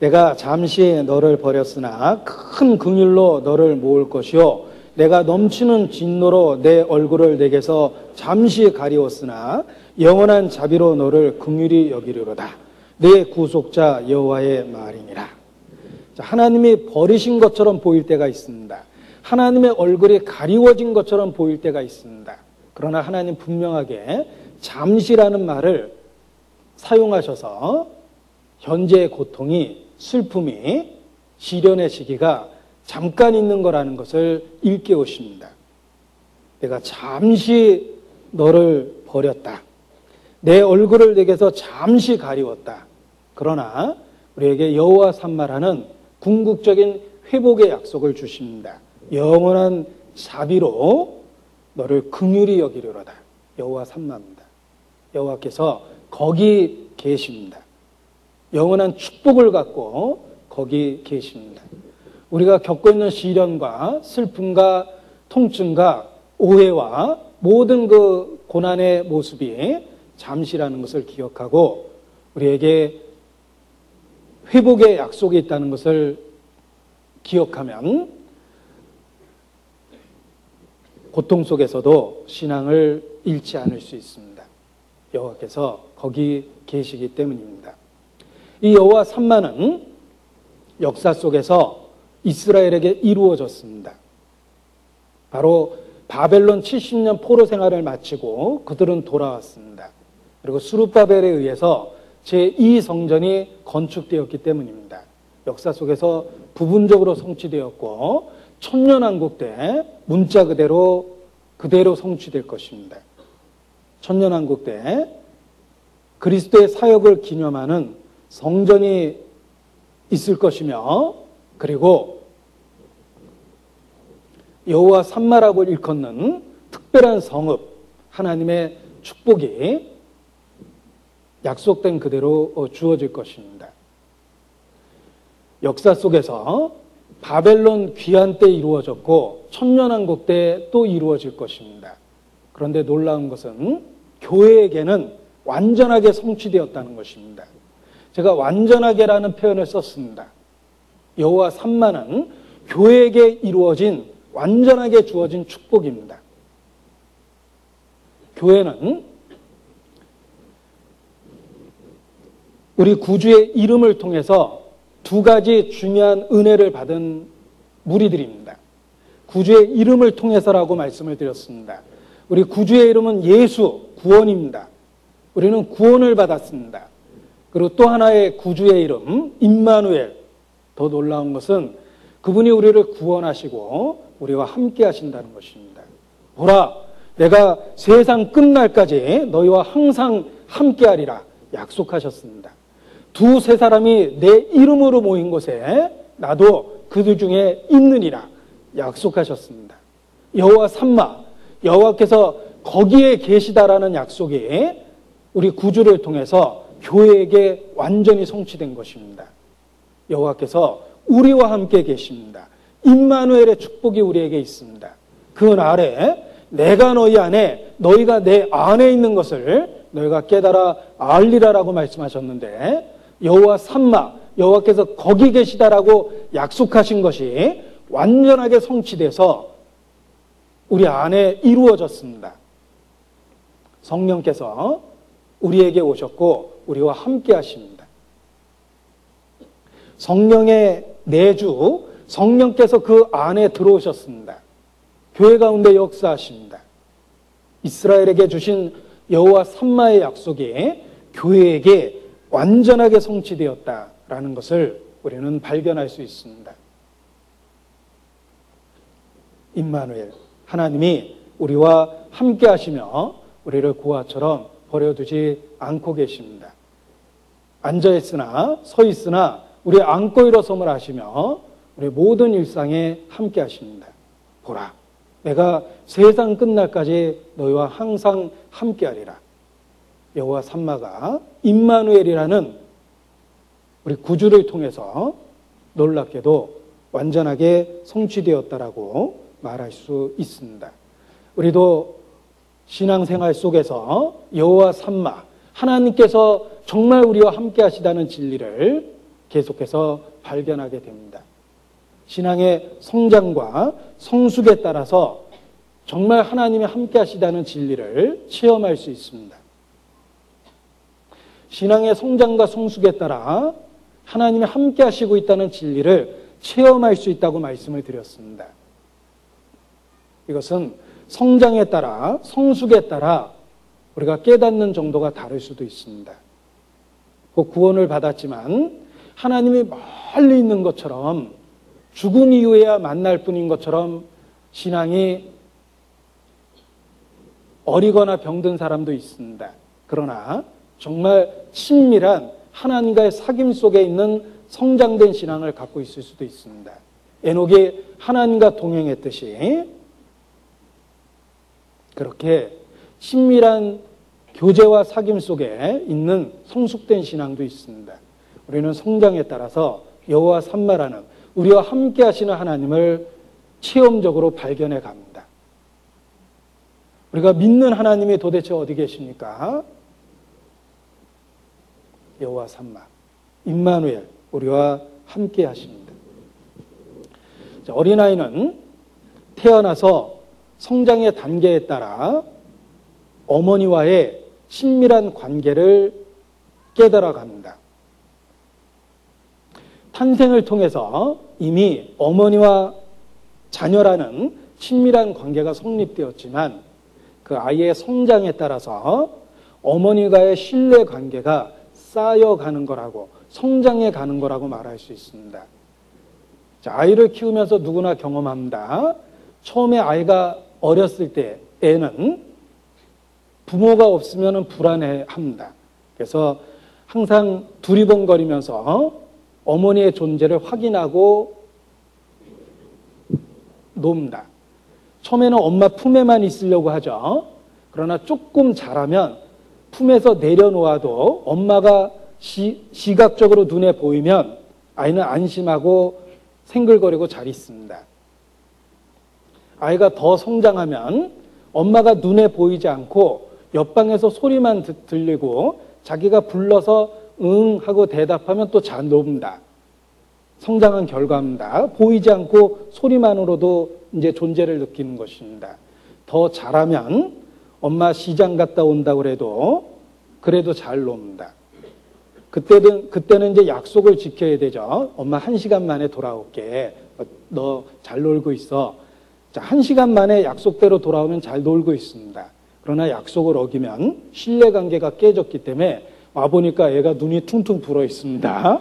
내가 잠시 너를 버렸으나 큰 긍휼로 너를 모을 것이요 내가 넘치는 진노로 내 얼굴을 내게서 잠시 가리웠으나 영원한 자비로 너를 긍휼히 여기리로다. 내 구속자 여호와의 말이니라. 하나님이 버리신 것처럼 보일 때가 있습니다. 하나님의 얼굴이 가리워진 것처럼 보일 때가 있습니다. 그러나 하나님 분명하게 잠시라는 말을 사용하셔서 현재의 고통이, 슬픔이, 시련의 시기가 잠깐 있는 거라는 것을 일깨우십니다. 내가 잠시 너를 버렸다. 내 얼굴을 내게서 잠시 가리웠다. 그러나 우리에게 여호와 삼마라는 궁극적인 회복의 약속을 주십니다. 영원한 자비로 너를 긍휼히 여기리로다. 여호와 삼마입니다. 여호와께서 거기 계십니다. 영원한 축복을 갖고 거기 계십니다. 우리가 겪고 있는 시련과 슬픔과 통증과 오해와 모든 그 고난의 모습이 잠시라는 것을 기억하고 우리에게 회복의 약속이 있다는 것을 기억하면 고통 속에서도 신앙을 잃지 않을 수 있습니다. 여호와께서 거기 계시기 때문입니다. 이 여호와 삼마는 역사 속에서 이스라엘에게 이루어졌습니다. 바로 바벨론 70년 포로 생활을 마치고 그들은 돌아왔습니다. 그리고 스룹바벨에 의해서 제2성전이 건축되었기 때문입니다. 역사 속에서 부분적으로 성취되었고 천년왕국 때 문자 그대로 성취될 것입니다. 천년왕국 때 그리스도의 사역을 기념하는 성전이 있을 것이며 그리고 여호와 삼마라고 일컫는 특별한 성읍, 하나님의 축복이 약속된 그대로 주어질 것입니다. 역사 속에서 바벨론 귀환 때 이루어졌고 천년왕국 때 또 이루어질 것입니다. 그런데 놀라운 것은 교회에게는 완전하게 성취되었다는 것입니다. 제가 완전하게라는 표현을 썼습니다. 여호와 삼마는 교회에게 이루어진 완전하게 주어진 축복입니다. 교회는 우리 구주의 이름을 통해서 두 가지 중요한 은혜를 받은 무리들입니다. 구주의 이름을 통해서라고 말씀을 드렸습니다. 우리 구주의 이름은 예수, 구원입니다. 우리는 구원을 받았습니다. 그리고 또 하나의 구주의 이름, 임마누엘. 더 놀라운 것은 그분이 우리를 구원하시고 우리와 함께 하신다는 것입니다. 보라, 내가 세상 끝날까지 너희와 항상 함께 하리라 약속하셨습니다. 두세 사람이 내 이름으로 모인 곳에 나도 그들 중에 있느니라 약속하셨습니다. 여호와 삼마, 여호와께서 거기에 계시다라는 약속이 우리 구주를 통해서 교회에게 완전히 성취된 것입니다. 여호와께서 우리와 함께 계십니다. 임마누엘의 축복이 우리에게 있습니다. 그 날에 내가 너희 안에, 너희가 내 안에 있는 것을 너희가 깨달아 알리라라고 말씀하셨는데, 여호와 삼마, 여호와께서 거기 계시다라고 약속하신 것이 완전하게 성취돼서 우리 안에 이루어졌습니다. 성령께서 우리에게 오셨고 우리와 함께 하십니다. 성령의 내주, 성령께서 그 안에 들어오셨습니다. 교회 가운데 역사하십니다. 이스라엘에게 주신 여호와 삼마의 약속이 교회에게 완전하게 성취되었다라는 것을 우리는 발견할 수 있습니다. 임마누엘, 하나님이 우리와 함께 하시며 우리를 고아처럼 버려두지 않고 계십니다. 앉아있으나 서있으나 우리 안고 일어섬을 하시며 우리 모든 일상에 함께 하십니다. 보라, 내가 세상 끝날까지 너희와 항상 함께하리라. 여호와 삼마가 임마누엘이라는 우리 구주를 통해서 놀랍게도 완전하게 성취되었다라고 말할 수 있습니다. 우리도 신앙생활 속에서 여호와 삼마, 하나님께서 정말 우리와 함께 하시다는 진리를 계속해서 발견하게 됩니다. 신앙의 성장과 성숙에 따라서 정말 하나님이 함께 하시다는 진리를 체험할 수 있습니다. 신앙의 성장과 성숙에 따라 하나님이 함께 하시고 있다는 진리를 체험할 수 있다고 말씀을 드렸습니다. 이것은 성장에 따라, 성숙에 따라 우리가 깨닫는 정도가 다를 수도 있습니다. 그 구원을 받았지만 하나님이 멀리 있는 것처럼, 죽음 이후에야 만날 뿐인 것처럼 신앙이 어리거나 병든 사람도 있습니다. 그러나 정말 친밀한 하나님과의 사귐 속에 있는 성장된 신앙을 갖고 있을 수도 있습니다. 에녹이 하나님과 동행했듯이 그렇게 친밀한 교제와 사귐 속에 있는 성숙된 신앙도 있습니다. 우리는 성장에 따라서 여호와 삼마라는 우리와 함께 하시는 하나님을 체험적으로 발견해 갑니다. 우리가 믿는 하나님이 도대체 어디 계십니까? 여호와 삼마, 임마누엘, 우리와 함께 하십니다. 어린아이는 태어나서 성장의 단계에 따라 어머니와의 친밀한 관계를 깨달아갑니다. 탄생을 통해서 이미 어머니와 자녀라는 친밀한 관계가 성립되었지만 그 아이의 성장에 따라서 어머니와의 신뢰 관계가 쌓여가는 거라고, 성장해 가는 거라고 말할 수 있습니다. 자, 아이를 키우면서 누구나 경험합니다. 처음에 아이가 어렸을 때 애는 부모가 없으면 불안해합니다. 그래서 항상 두리번거리면서 어머니의 존재를 확인하고 놉니다. 처음에는 엄마 품에만 있으려고 하죠. 그러나 조금 자라면 품에서 내려놓아도 엄마가 시각적으로 눈에 보이면 아이는 안심하고 생글거리고 잘 있습니다. 아이가 더 성장하면 엄마가 눈에 보이지 않고 옆방에서 소리만 들리고 자기가 불러서 응 하고 대답하면 또 잘 놉니다. 성장한 결과입니다. 보이지 않고 소리만으로도 이제 존재를 느끼는 것입니다. 더 자라면 엄마 시장 갔다 온다고 그래도 잘 놉니다. 그때는 이제 약속을 지켜야 되죠. 엄마 1시간 만에 돌아올게. 너 잘 놀고 있어. 자, 1시간 만에 약속대로 돌아오면 잘 놀고 있습니다. 그러나 약속을 어기면 신뢰관계가 깨졌기 때문에 와보니까 애가 눈이 퉁퉁 불어 있습니다.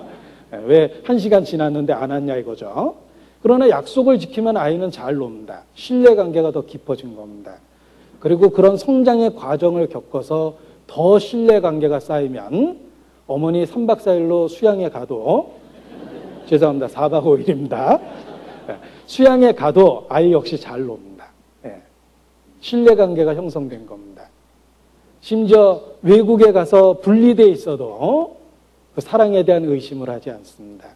왜 1시간 지났는데 안 왔냐 이거죠. 그러나 약속을 지키면 아이는 잘 놉니다. 신뢰관계가 더 깊어진 겁니다. 그리고 그런 성장의 과정을 겪어서 더 신뢰관계가 쌓이면 어머니 3박 4일로 수양에 가도 죄송합니다. 4박 5일입니다. 수양에 가도 아이 역시 잘 놉니다. 신뢰관계가 형성된 겁니다. 심지어 외국에 가서 분리되어 있어도 그 사랑에 대한 의심을 하지 않습니다.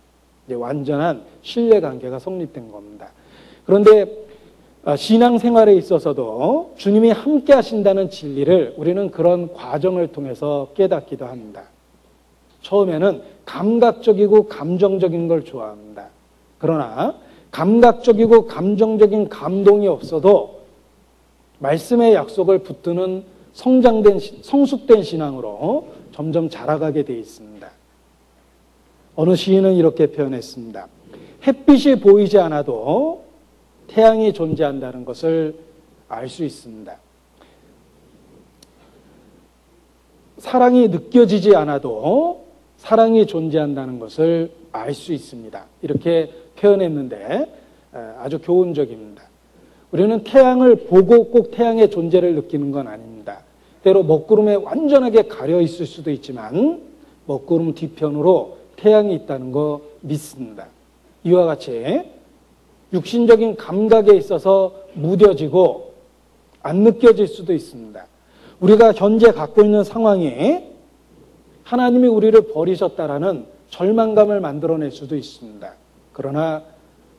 이제 완전한 신뢰관계가 성립된 겁니다. 그런데 신앙생활에 있어서도 주님이 함께 하신다는 진리를 우리는 그런 과정을 통해서 깨닫기도 합니다. 처음에는 감각적이고 감정적인 걸 좋아합니다. 그러나 감각적이고 감정적인 감동이 없어도 말씀의 약속을 붙드는 성숙된 신앙으로 점점 자라가게 되어 있습니다. 어느 시인은 이렇게 표현했습니다. 햇빛이 보이지 않아도 태양이 존재한다는 것을 알 수 있습니다. 사랑이 느껴지지 않아도 사랑이 존재한다는 것을 알 수 있습니다. 이렇게 표현했는데 아주 교훈적입니다. 우리는 태양을 보고 꼭 태양의 존재를 느끼는 건 아닙니다. 때로 먹구름에 완전하게 가려 있을 수도 있지만 먹구름 뒤편으로 태양이 있다는 거 믿습니다. 이와 같이 육신적인 감각에 있어서 무뎌지고 안 느껴질 수도 있습니다. 우리가 현재 갖고 있는 상황이 하나님이 우리를 버리셨다라는 절망감을 만들어낼 수도 있습니다. 그러나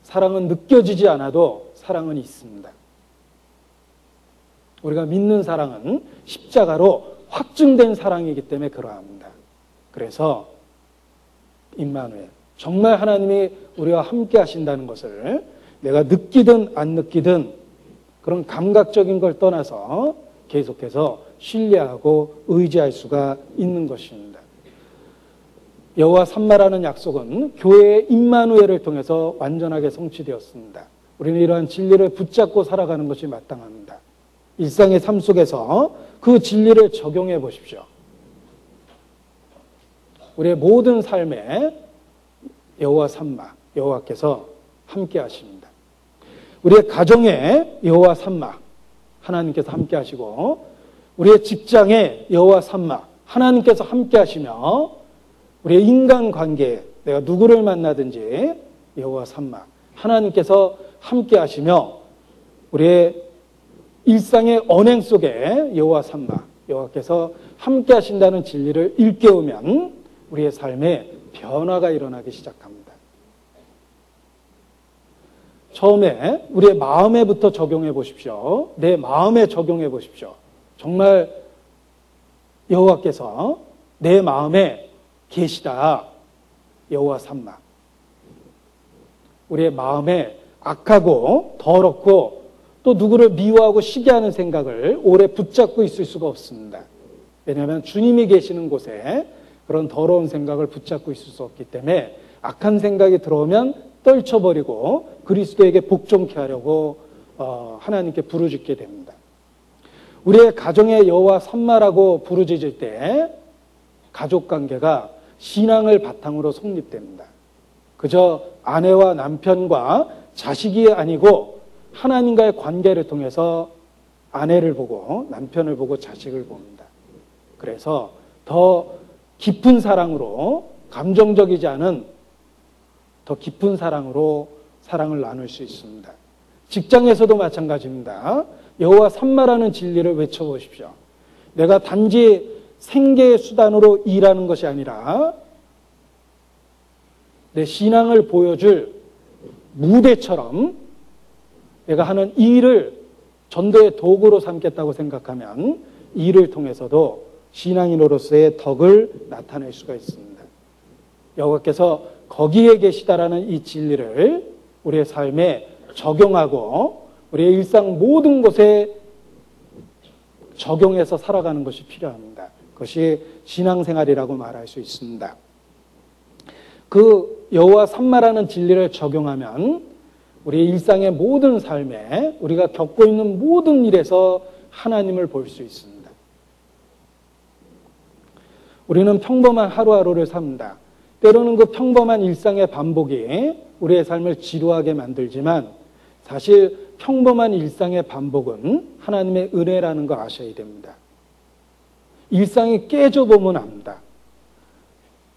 사랑은 느껴지지 않아도 사랑은 있습니다. 우리가 믿는 사랑은 십자가로 확증된 사랑이기 때문에 그러합니다. 그래서 임마누엘, 정말 하나님이 우리와 함께 하신다는 것을 내가 느끼든 안 느끼든 그런 감각적인 걸 떠나서 계속해서 신뢰하고 의지할 수가 있는 것입니다. 여호와 삼마라는 약속은 교회의 임마누엘을 통해서 완전하게 성취되었습니다. 우리는 이러한 진리를 붙잡고 살아가는 것이 마땅합니다. 일상의 삶 속에서 그 진리를 적용해 보십시오. 우리의 모든 삶에 여호와 삼마, 여호와께서 함께 하십니다. 우리의 가정에 여호와 삼마, 하나님께서 함께 하시고 우리의 직장에 여호와 삼마, 하나님께서 함께 하시며 우리의 인간관계에 내가 누구를 만나든지 여호와 삼마, 하나님께서 함께 하시며 우리의 일상의 언행 속에 여호와 삼마, 여호와께서 함께 하신다는 진리를 일깨우면 우리의 삶에 변화가 일어나기 시작합니다. 처음에 우리의 마음에부터 적용해 보십시오. 내 마음에 적용해 보십시오. 정말 여호와께서 내 마음에 계시다. 여호와 삼마. 우리의 마음에 악하고 더럽고 또 누구를 미워하고 시기하는 생각을 오래 붙잡고 있을 수가 없습니다. 왜냐하면 주님이 계시는 곳에 그런 더러운 생각을 붙잡고 있을 수 없기 때문에 악한 생각이 들어오면 떨쳐버리고 그리스도에게 복종케 하려고 하나님께 부르짖게 됩니다. 우리의 가정에 여호와 삼마라고 부르짖을 때 가족관계가 신앙을 바탕으로 성립됩니다. 그저 아내와 남편과 자식이 아니고 하나님과의 관계를 통해서 아내를 보고 남편을 보고 자식을 봅니다. 그래서 더 깊은 사랑으로, 감정적이지 않은 더 깊은 사랑으로 사랑을 나눌 수 있습니다. 직장에서도 마찬가지입니다. 여호와 삼마라는 진리를 외쳐보십시오. 내가 단지 생계의 수단으로 일하는 것이 아니라 내 신앙을 보여줄 무대처럼 내가 하는 일을 전도의 도구로 삼겠다고 생각하면 일을 통해서도 신앙인으로서의 덕을 나타낼 수가 있습니다. 여호와께서 거기에 계시다라는 이 진리를 우리의 삶에 적용하고 우리의 일상 모든 곳에 적용해서 살아가는 것이 필요합니다. 그것이 신앙생활이라고 말할 수 있습니다. 그 여호와 삼마라는 진리를 적용하면 우리의 일상의 모든 삶에 우리가 겪고 있는 모든 일에서 하나님을 볼 수 있습니다. 우리는 평범한 하루하루를 삽니다. 때로는 그 평범한 일상의 반복이 우리의 삶을 지루하게 만들지만 사실 평범한 일상의 반복은 하나님의 은혜라는 거 아셔야 됩니다. 일상이 깨져보면 압니다.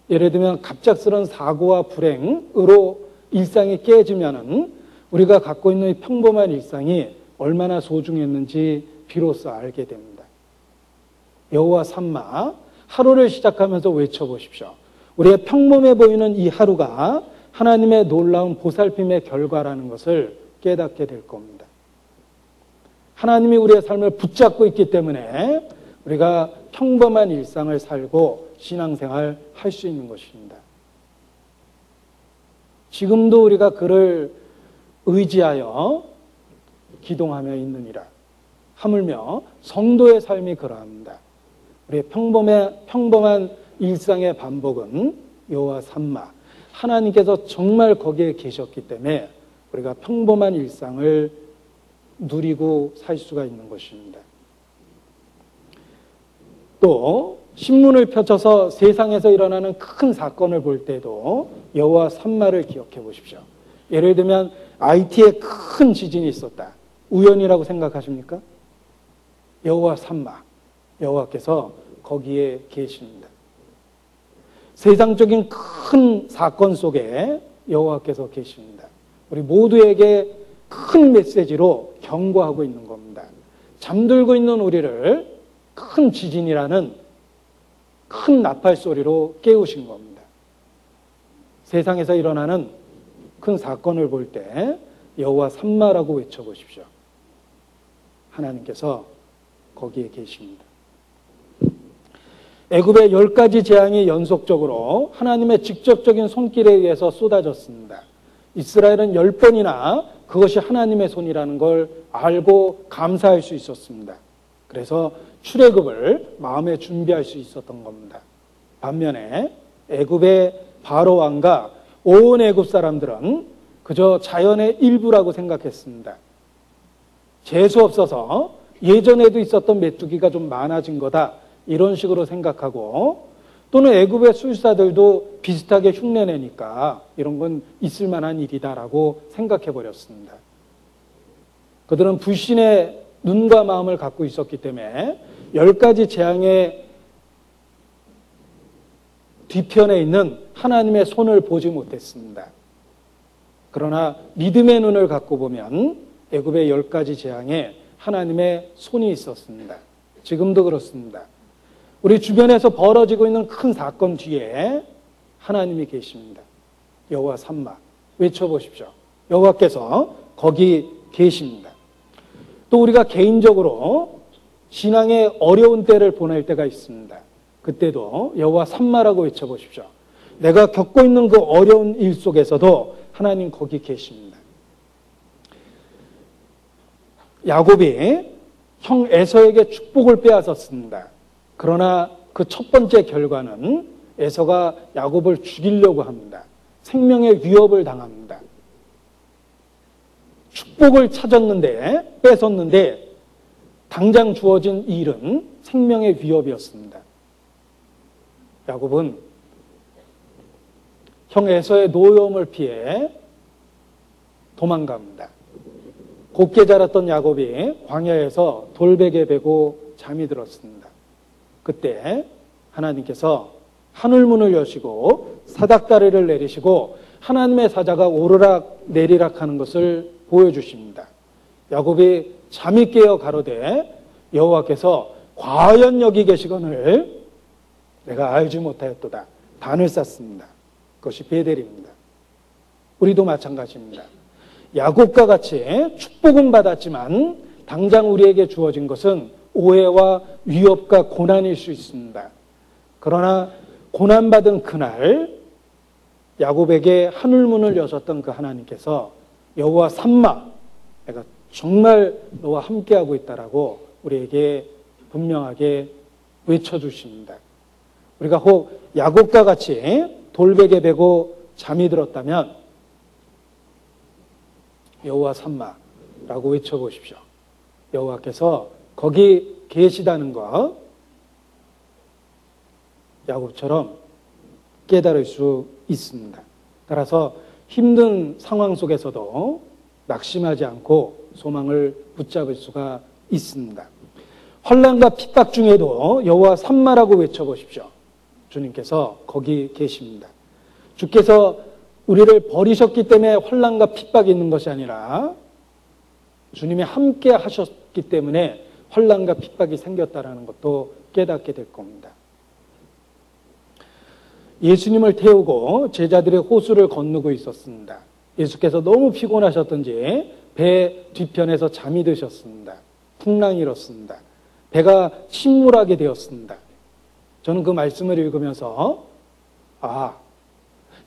예를 들면 갑작스러운 사고와 불행으로 일상이 깨지면은 우리가 갖고 있는 이 평범한 일상이 얼마나 소중했는지 비로소 알게 됩니다. 여호와 삼마, 하루를 시작하면서 외쳐보십시오. 우리의 평범해 보이는 이 하루가 하나님의 놀라운 보살핌의 결과라는 것을 깨닫게 될 겁니다. 하나님이 우리의 삶을 붙잡고 있기 때문에 우리가 평범한 일상을 살고 신앙생활 할 수 있는 것입니다. 지금도 우리가 그를 의지하여 기동하며 있느니라. 하물며 성도의 삶이 그러합니다. 우리의 평범한 일상의 반복은 여호와 삼마, 하나님께서 정말 거기에 계셨기 때문에 우리가 평범한 일상을 누리고 살 수가 있는 것입니다. 또 신문을 펼쳐서 세상에서 일어나는 큰 사건을 볼 때도 여호와 삼마를 기억해 보십시오. 예를 들면 IT에 큰 지진이 있었다. 우연이라고 생각하십니까? 여호와 삼마, 여호와께서 거기에 계십니다. 세상적인 큰 사건 속에 여호와께서 계십니다. 우리 모두에게 큰 메시지로 경고하고 있는 겁니다. 잠들고 있는 우리를 큰 지진이라는 큰 나팔 소리로 깨우신 겁니다. 세상에서 일어나는 큰 사건을 볼 때 여호와 삼마라고 외쳐보십시오. 하나님께서 거기에 계십니다. 애굽의 10가지 재앙이 연속적으로 하나님의 직접적인 손길에 의해서 쏟아졌습니다. 이스라엘은 10번이나 그것이 하나님의 손이라는 걸 알고 감사할 수 있었습니다. 그래서 출애굽을 마음에 준비할 수 있었던 겁니다. 반면에 애굽의 바로 왕과 온 애굽 사람들은 그저 자연의 일부라고 생각했습니다. 재수 없어서 예전에도 있었던 메뚜기가 좀 많아진 거다, 이런 식으로 생각하고, 또는 애굽의 술사들도 비슷하게 흉내내니까 이런 건 있을 만한 일이다라고 생각해 버렸습니다. 그들은 불신의 눈과 마음을 갖고 있었기 때문에 10가지 재앙의 뒤편에 있는 하나님의 손을 보지 못했습니다. 그러나 믿음의 눈을 갖고 보면 애굽의 10가지 재앙에 하나님의 손이 있었습니다. 지금도 그렇습니다. 우리 주변에서 벌어지고 있는 큰 사건 뒤에 하나님이 계십니다. 여호와 삼마, 외쳐보십시오. 여호와께서 거기 계십니다. 또 우리가 개인적으로 신앙의 어려운 때를 보낼 때가 있습니다. 그때도 여호와 삼마라고 외쳐보십시오. 내가 겪고 있는 그 어려운 일 속에서도 하나님 거기 계십니다. 야곱이 형 에서에게 축복을 빼앗았습니다. 그러나 그 첫 번째 결과는 에서가 야곱을 죽이려고 합니다. 생명의 위협을 당합니다. 축복을 찾았는데, 뺏었는데 당장 주어진 일은 생명의 위협이었습니다. 야곱은 형 에서의 노여움을 피해 도망갑니다. 곱게 자랐던 야곱이 광야에서 돌베개 베고 잠이 들었습니다. 그때 하나님께서 하늘문을 여시고 사닥다리를 내리시고 하나님의 사자가 오르락 내리락 하는 것을 보여주십니다. 야곱이 잠이 깨어 가로되 여호와께서 과연 여기 계시거늘 내가 알지 못하였도다. 단을 쌌습니다. 그것이 베델입니다. 우리도 마찬가지입니다. 야곱과 같이 축복은 받았지만 당장 우리에게 주어진 것은 오해와 위협과 고난일 수 있습니다. 그러나 고난받은 그날 야곱에게 하늘문을 여셨던 그 하나님께서 여호와 삼마, 내가 정말 너와 함께하고 있다라고 우리에게 분명하게 외쳐주십니다. 우리가 혹 야곱과 같이 돌베개 베고 잠이 들었다면 여호와 삼마라고 외쳐보십시오. 여호와께서 거기 계시다는 것, 야곱처럼 깨달을 수 있습니다. 따라서 힘든 상황 속에서도 낙심하지 않고 소망을 붙잡을 수가 있습니다. 환난과 핍박 중에도 여호와 삼마라고 외쳐보십시오. 주님께서 거기 계십니다. 주께서 우리를 버리셨기 때문에 환난과 핍박이 있는 것이 아니라 주님이 함께 하셨기 때문에 환난과 핍박이 생겼다는 것도 깨닫게 될 겁니다. 예수님을 태우고 제자들의 호수를 건너고 있었습니다. 예수께서 너무 피곤하셨던지 배 뒤편에서 잠이 드셨습니다. 풍랑이 일었습니다. 배가 침몰하게 되었습니다. 저는 그 말씀을 읽으면서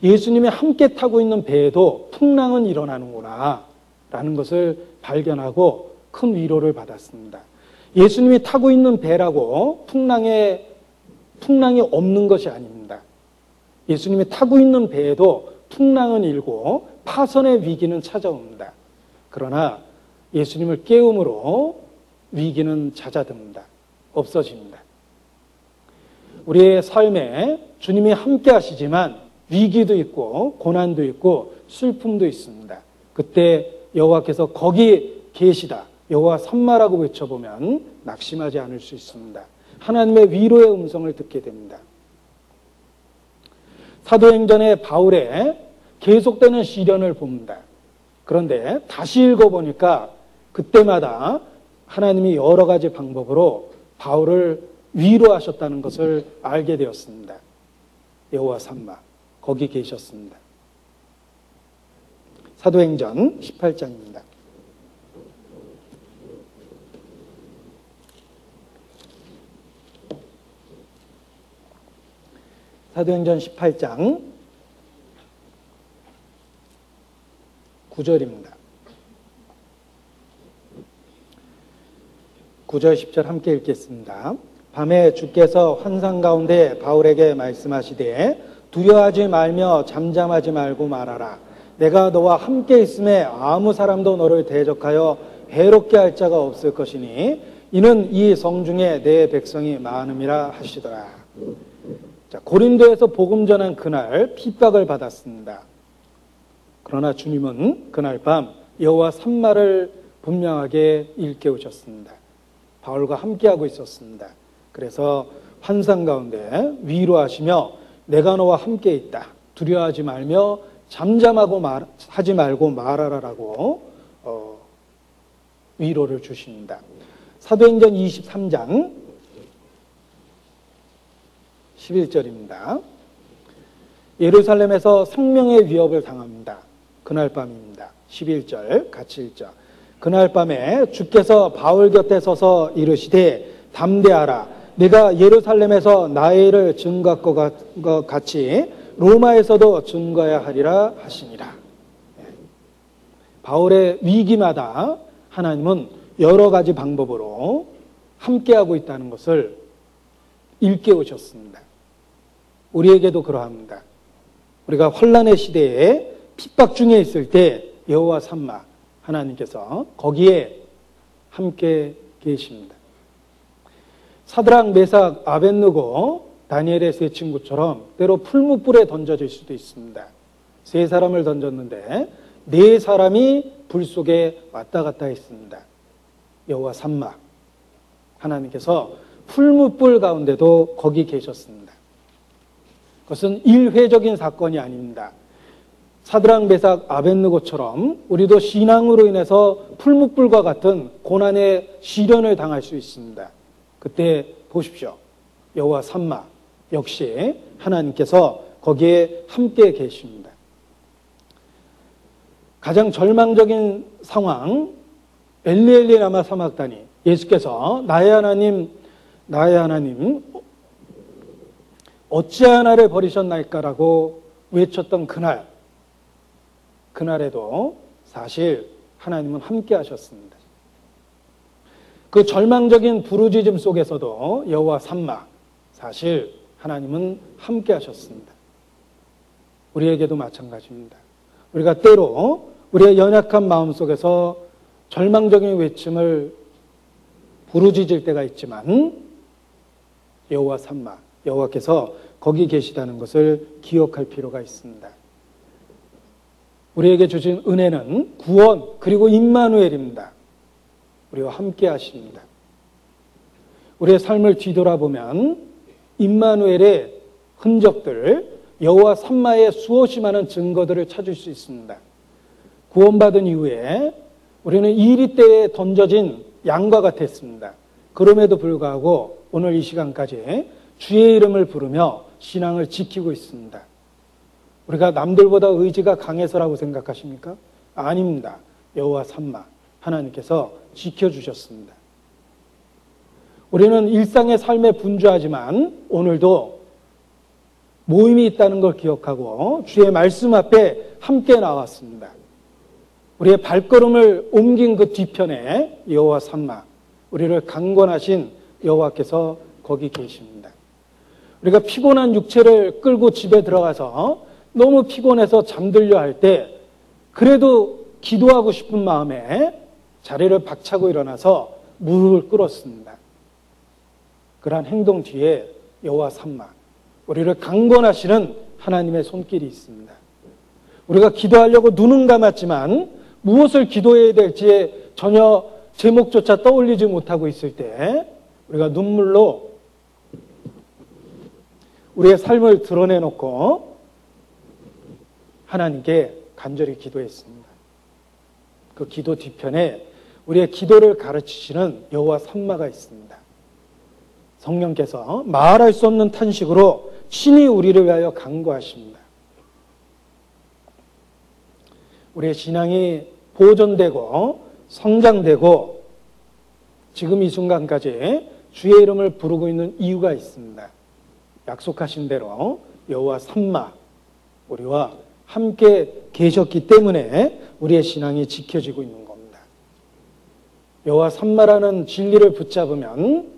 예수님이 함께 타고 있는 배에도 풍랑은 일어나는구나 라는 것을 발견하고 큰 위로를 받았습니다. 예수님이 타고 있는 배라고 풍랑이 없는 것이 아닙니다. 예수님이 타고 있는 배에도 풍랑은 일고 파선의 위기는 찾아옵니다. 그러나 예수님을 깨움으로 위기는 잦아듭니다. 없어집니다. 우리의 삶에 주님이 함께 하시지만 위기도 있고 고난도 있고 슬픔도 있습니다. 그때 여호와께서 거기 계시다, 여호와 삼마라고 외쳐보면 낙심하지 않을 수 있습니다. 하나님의 위로의 음성을 듣게 됩니다. 사도행전의 바울의 계속되는 시련을 봅니다. 그런데 다시 읽어보니까 그때마다 하나님이 여러 가지 방법으로 바울을 위로하셨다는 것을 알게 되었습니다. 여호와 삼마 거기 계셨습니다. 사도행전 18장입니다. 사도행전 18장 9절입니다. 9절 10절 함께 읽겠습니다. 밤에 주께서 환상 가운데 바울에게 말씀하시되 두려워하지 말며 잠잠하지 말고 말하라. 내가 너와 함께 있음에 아무 사람도 너를 대적하여 해롭게 할 자가 없을 것이니 이는 이 성중에 내 백성이 많음이라 하시더라. 자, 고린도에서 복음 전한 그날 핍박을 받았습니다. 그러나 주님은 그날 밤 여호와 삼마를 분명하게 일깨우셨습니다. 바울과 함께하고 있었습니다. 그래서 환상 가운데 위로하시며 내가 너와 함께 있다. 두려워하지 말며 잠잠하고 하지 말고 말하라라고 위로를 주십니다. 사도행전 23장 11절입니다. 예루살렘에서 생명의 위협을 당합니다. 그날 밤입니다. 11절 같이 읽죠. 그날 밤에 주께서 바울 곁에 서서 이르시되 담대하라. 내가 예루살렘에서 나의 일을 증거할 것 같이 로마에서도 증거해야 하리라 하시니라. 바울의 위기마다 하나님은 여러 가지 방법으로 함께하고 있다는 것을 일깨우셨습니다. 우리에게도 그러합니다. 우리가 환난의 시대에 핍박 중에 있을 때 여호와 삼마 하나님께서 거기에 함께 계십니다. 사드락, 메삭, 아벳느고, 다니엘의 세 친구처럼 때로 풀무불에 던져질 수도 있습니다. 세 사람을 던졌는데 네 사람이 불 속에 왔다 갔다 했습니다. 여호와 삼마 하나님께서 풀무불 가운데도 거기 계셨습니다. 그것은 일회적인 사건이 아닙니다. 사드락, 메삭, 아벳느고처럼 우리도 신앙으로 인해서 풀무불과 같은 고난의 시련을 당할 수 있습니다. 그때 보십시오. 여호와 삼마 역시 하나님께서 거기에 함께 계십니다. 가장 절망적인 상황, 엘리엘리 라마 사막다니, 예수께서 나의 하나님 어찌하여 나를 버리셨나이까라고 외쳤던 그날에도 사실 하나님은 함께 하셨습니다. 그 절망적인 부르짖음 속에서도 여호와 삼마 사실 하나님은 함께 하셨습니다. 우리에게도 마찬가지입니다. 우리가 때로 우리의 연약한 마음 속에서 절망적인 외침을 부르짖을 때가 있지만 여호와 삼마 여호와께서 거기 계시다는 것을 기억할 필요가 있습니다. 우리에게 주신 은혜는 구원 그리고 임마누엘입니다. 우리와 함께 하십니다. 우리의 삶을 뒤돌아보면 임마누엘의 흔적들, 여호와 삼마의 수없이 많은 증거들을 찾을 수 있습니다. 구원받은 이후에 우리는 이리 때에 던져진 양과 같았습니다. 그럼에도 불구하고 오늘 이 시간까지 주의 이름을 부르며 신앙을 지키고 있습니다. 우리가 남들보다 의지가 강해서라고 생각하십니까? 아닙니다. 여호와 삼마 하나님께서 지켜주셨습니다. 우리는 일상의 삶에 분주하지만 오늘도 모임이 있다는 걸 기억하고 주의 말씀 앞에 함께 나왔습니다. 우리의 발걸음을 옮긴 그 뒤편에 여호와 삼마, 우리를 강권하신 여호와께서 거기 계십니다. 우리가 피곤한 육체를 끌고 집에 들어가서 너무 피곤해서 잠들려 할 때 그래도 기도하고 싶은 마음에 자리를 박차고 일어나서 무릎을 꿇었습니다. 그러한 행동 뒤에 여호와 삼마, 우리를 강권하시는 하나님의 손길이 있습니다. 우리가 기도하려고 눈은 감았지만 무엇을 기도해야 될지 전혀 제목조차 떠올리지 못하고 있을 때 우리가 눈물로 우리의 삶을 드러내놓고 하나님께 간절히 기도했습니다. 그 기도 뒤편에 우리의 기도를 가르치시는 여호와 삼마가 있습니다. 성령께서 말할 수 없는 탄식으로 친히 우리를 위하여 간구하십니다. 우리의 신앙이 보존되고 성장되고 지금 이 순간까지 주의 이름을 부르고 있는 이유가 있습니다. 약속하신 대로 여호와 삼마, 우리와 함께 계셨기 때문에 우리의 신앙이 지켜지고 있는 겁니다. 여호와 삼마라는 진리를 붙잡으면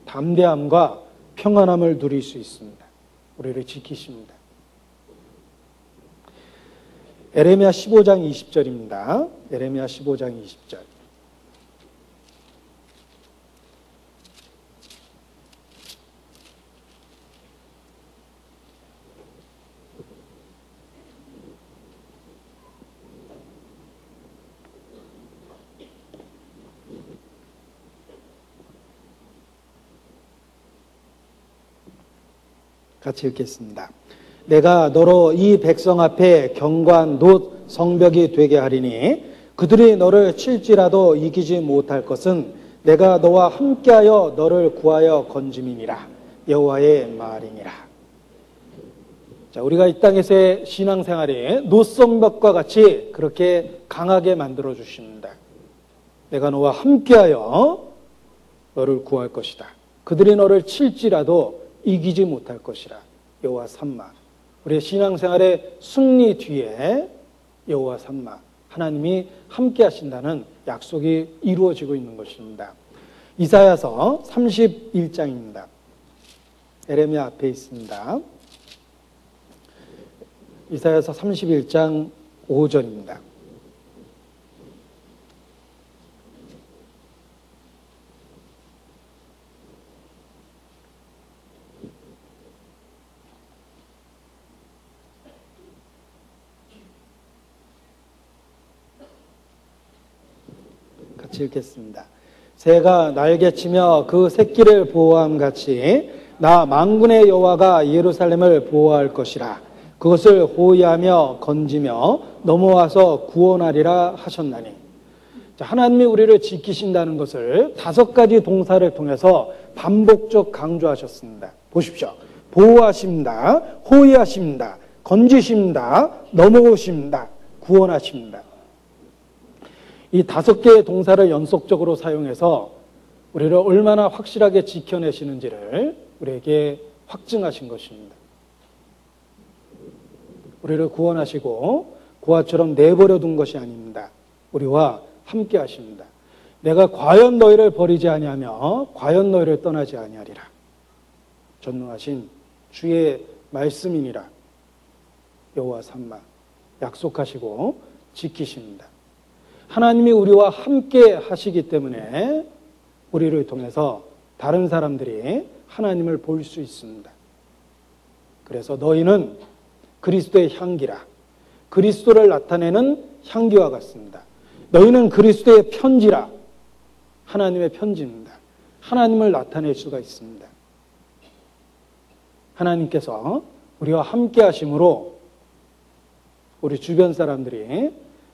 담대함과 평안함을 누릴 수 있습니다. 우리를 지키십니다. 에레미야 15장 20절입니다. 에레미야 15장 20절. 같이 읽겠습니다. 내가 너로 이 백성 앞에 견고한 놋 성벽이 되게 하리니 그들이 너를 칠지라도 이기지 못할 것은 내가 너와 함께하여 너를 구하여 건짐이니라. 여호와의 말이니라. 자, 우리가 이 땅에서의 신앙생활이 놋 성벽과 같이 그렇게 강하게 만들어 주십니다. 내가 너와 함께하여 너를 구할 것이다. 그들이 너를 칠지라도 이기지 못할 것이라. 여호와 삼마. 우리의 신앙생활의 승리 뒤에 여호와 삼마, 하나님이 함께 하신다는 약속이 이루어지고 있는 것입니다. 이사야서 31장입니다. 에레미야 앞에 있습니다. 이사야서 31장 5절입니다. 같이 읽겠습니다. 새가 날개치며 그 새끼를 보호함 같이 나 만군의 여호와가 예루살렘을 보호할 것이라. 그것을 호위하며 건지며 넘어와서 구원하리라 하셨나니. 자, 하나님이 우리를 지키신다는 것을 5가지 동사를 통해서 반복적 강조하셨습니다. 보십시오. 보호하십니다. 호위하십니다. 건지십니다. 넘어오십니다. 구원하십니다. 이 5개의 동사를 연속적으로 사용해서 우리를 얼마나 확실하게 지켜내시는지를 우리에게 확증하신 것입니다. 우리를 구원하시고 고아처럼 내버려 둔 것이 아닙니다. 우리와 함께 하십니다. 내가 과연 너희를 버리지 아니하며 과연 너희를 떠나지 아니하리라. 전능하신 주의 말씀이니라. 여호와 삼마, 약속하시고 지키십니다. 하나님이 우리와 함께 하시기 때문에 우리를 통해서 다른 사람들이 하나님을 볼 수 있습니다. 그래서 너희는 그리스도의 향기라. 그리스도를 나타내는 향기와 같습니다. 너희는 그리스도의 편지라. 하나님의 편지입니다. 하나님을 나타낼 수가 있습니다. 하나님께서 우리와 함께 하심으로 우리 주변 사람들이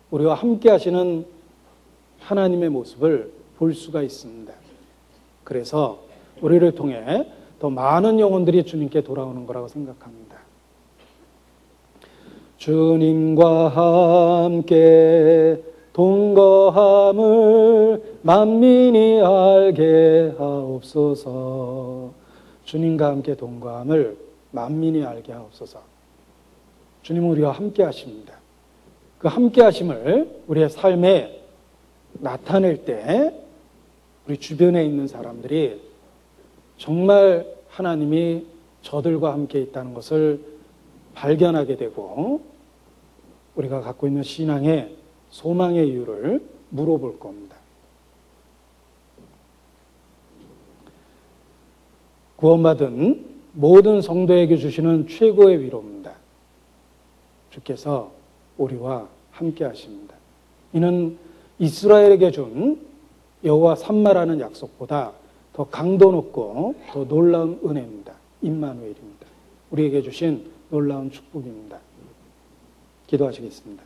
우리와 함께 하시는 하나님의 모습을 볼 수가 있습니다. 그래서 우리를 통해 더 많은 영혼들이 주님께 돌아오는 거라고 생각합니다. 주님과 함께 동거함을 만민이 알게 하옵소서. 주님과 함께 동거함을 만민이 알게 하옵소서. 주님은 우리와 함께 하십니다. 그 함께 하심을 우리의 삶에 나타낼 때 우리 주변에 있는 사람들이 정말 하나님이 저들과 함께 있다는 것을 발견하게 되고 우리가 갖고 있는 신앙의 소망의 이유를 물어볼 겁니다. 구원받은 모든 성도에게 주시는 최고의 위로입니다. 주께서 우리와 함께 하십니다. 이는 이스라엘에게 준 여호와 삼마라는 약속보다 더 강도 높고 더 놀라운 은혜입니다. 임마누엘입니다. 우리에게 주신 놀라운 축복입니다. 기도하시겠습니다.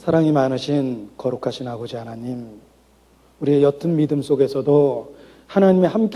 사랑이 많으신 거룩하신 아버지 하나님, 우리의 옅은 믿음 속에서도 하나님의 함께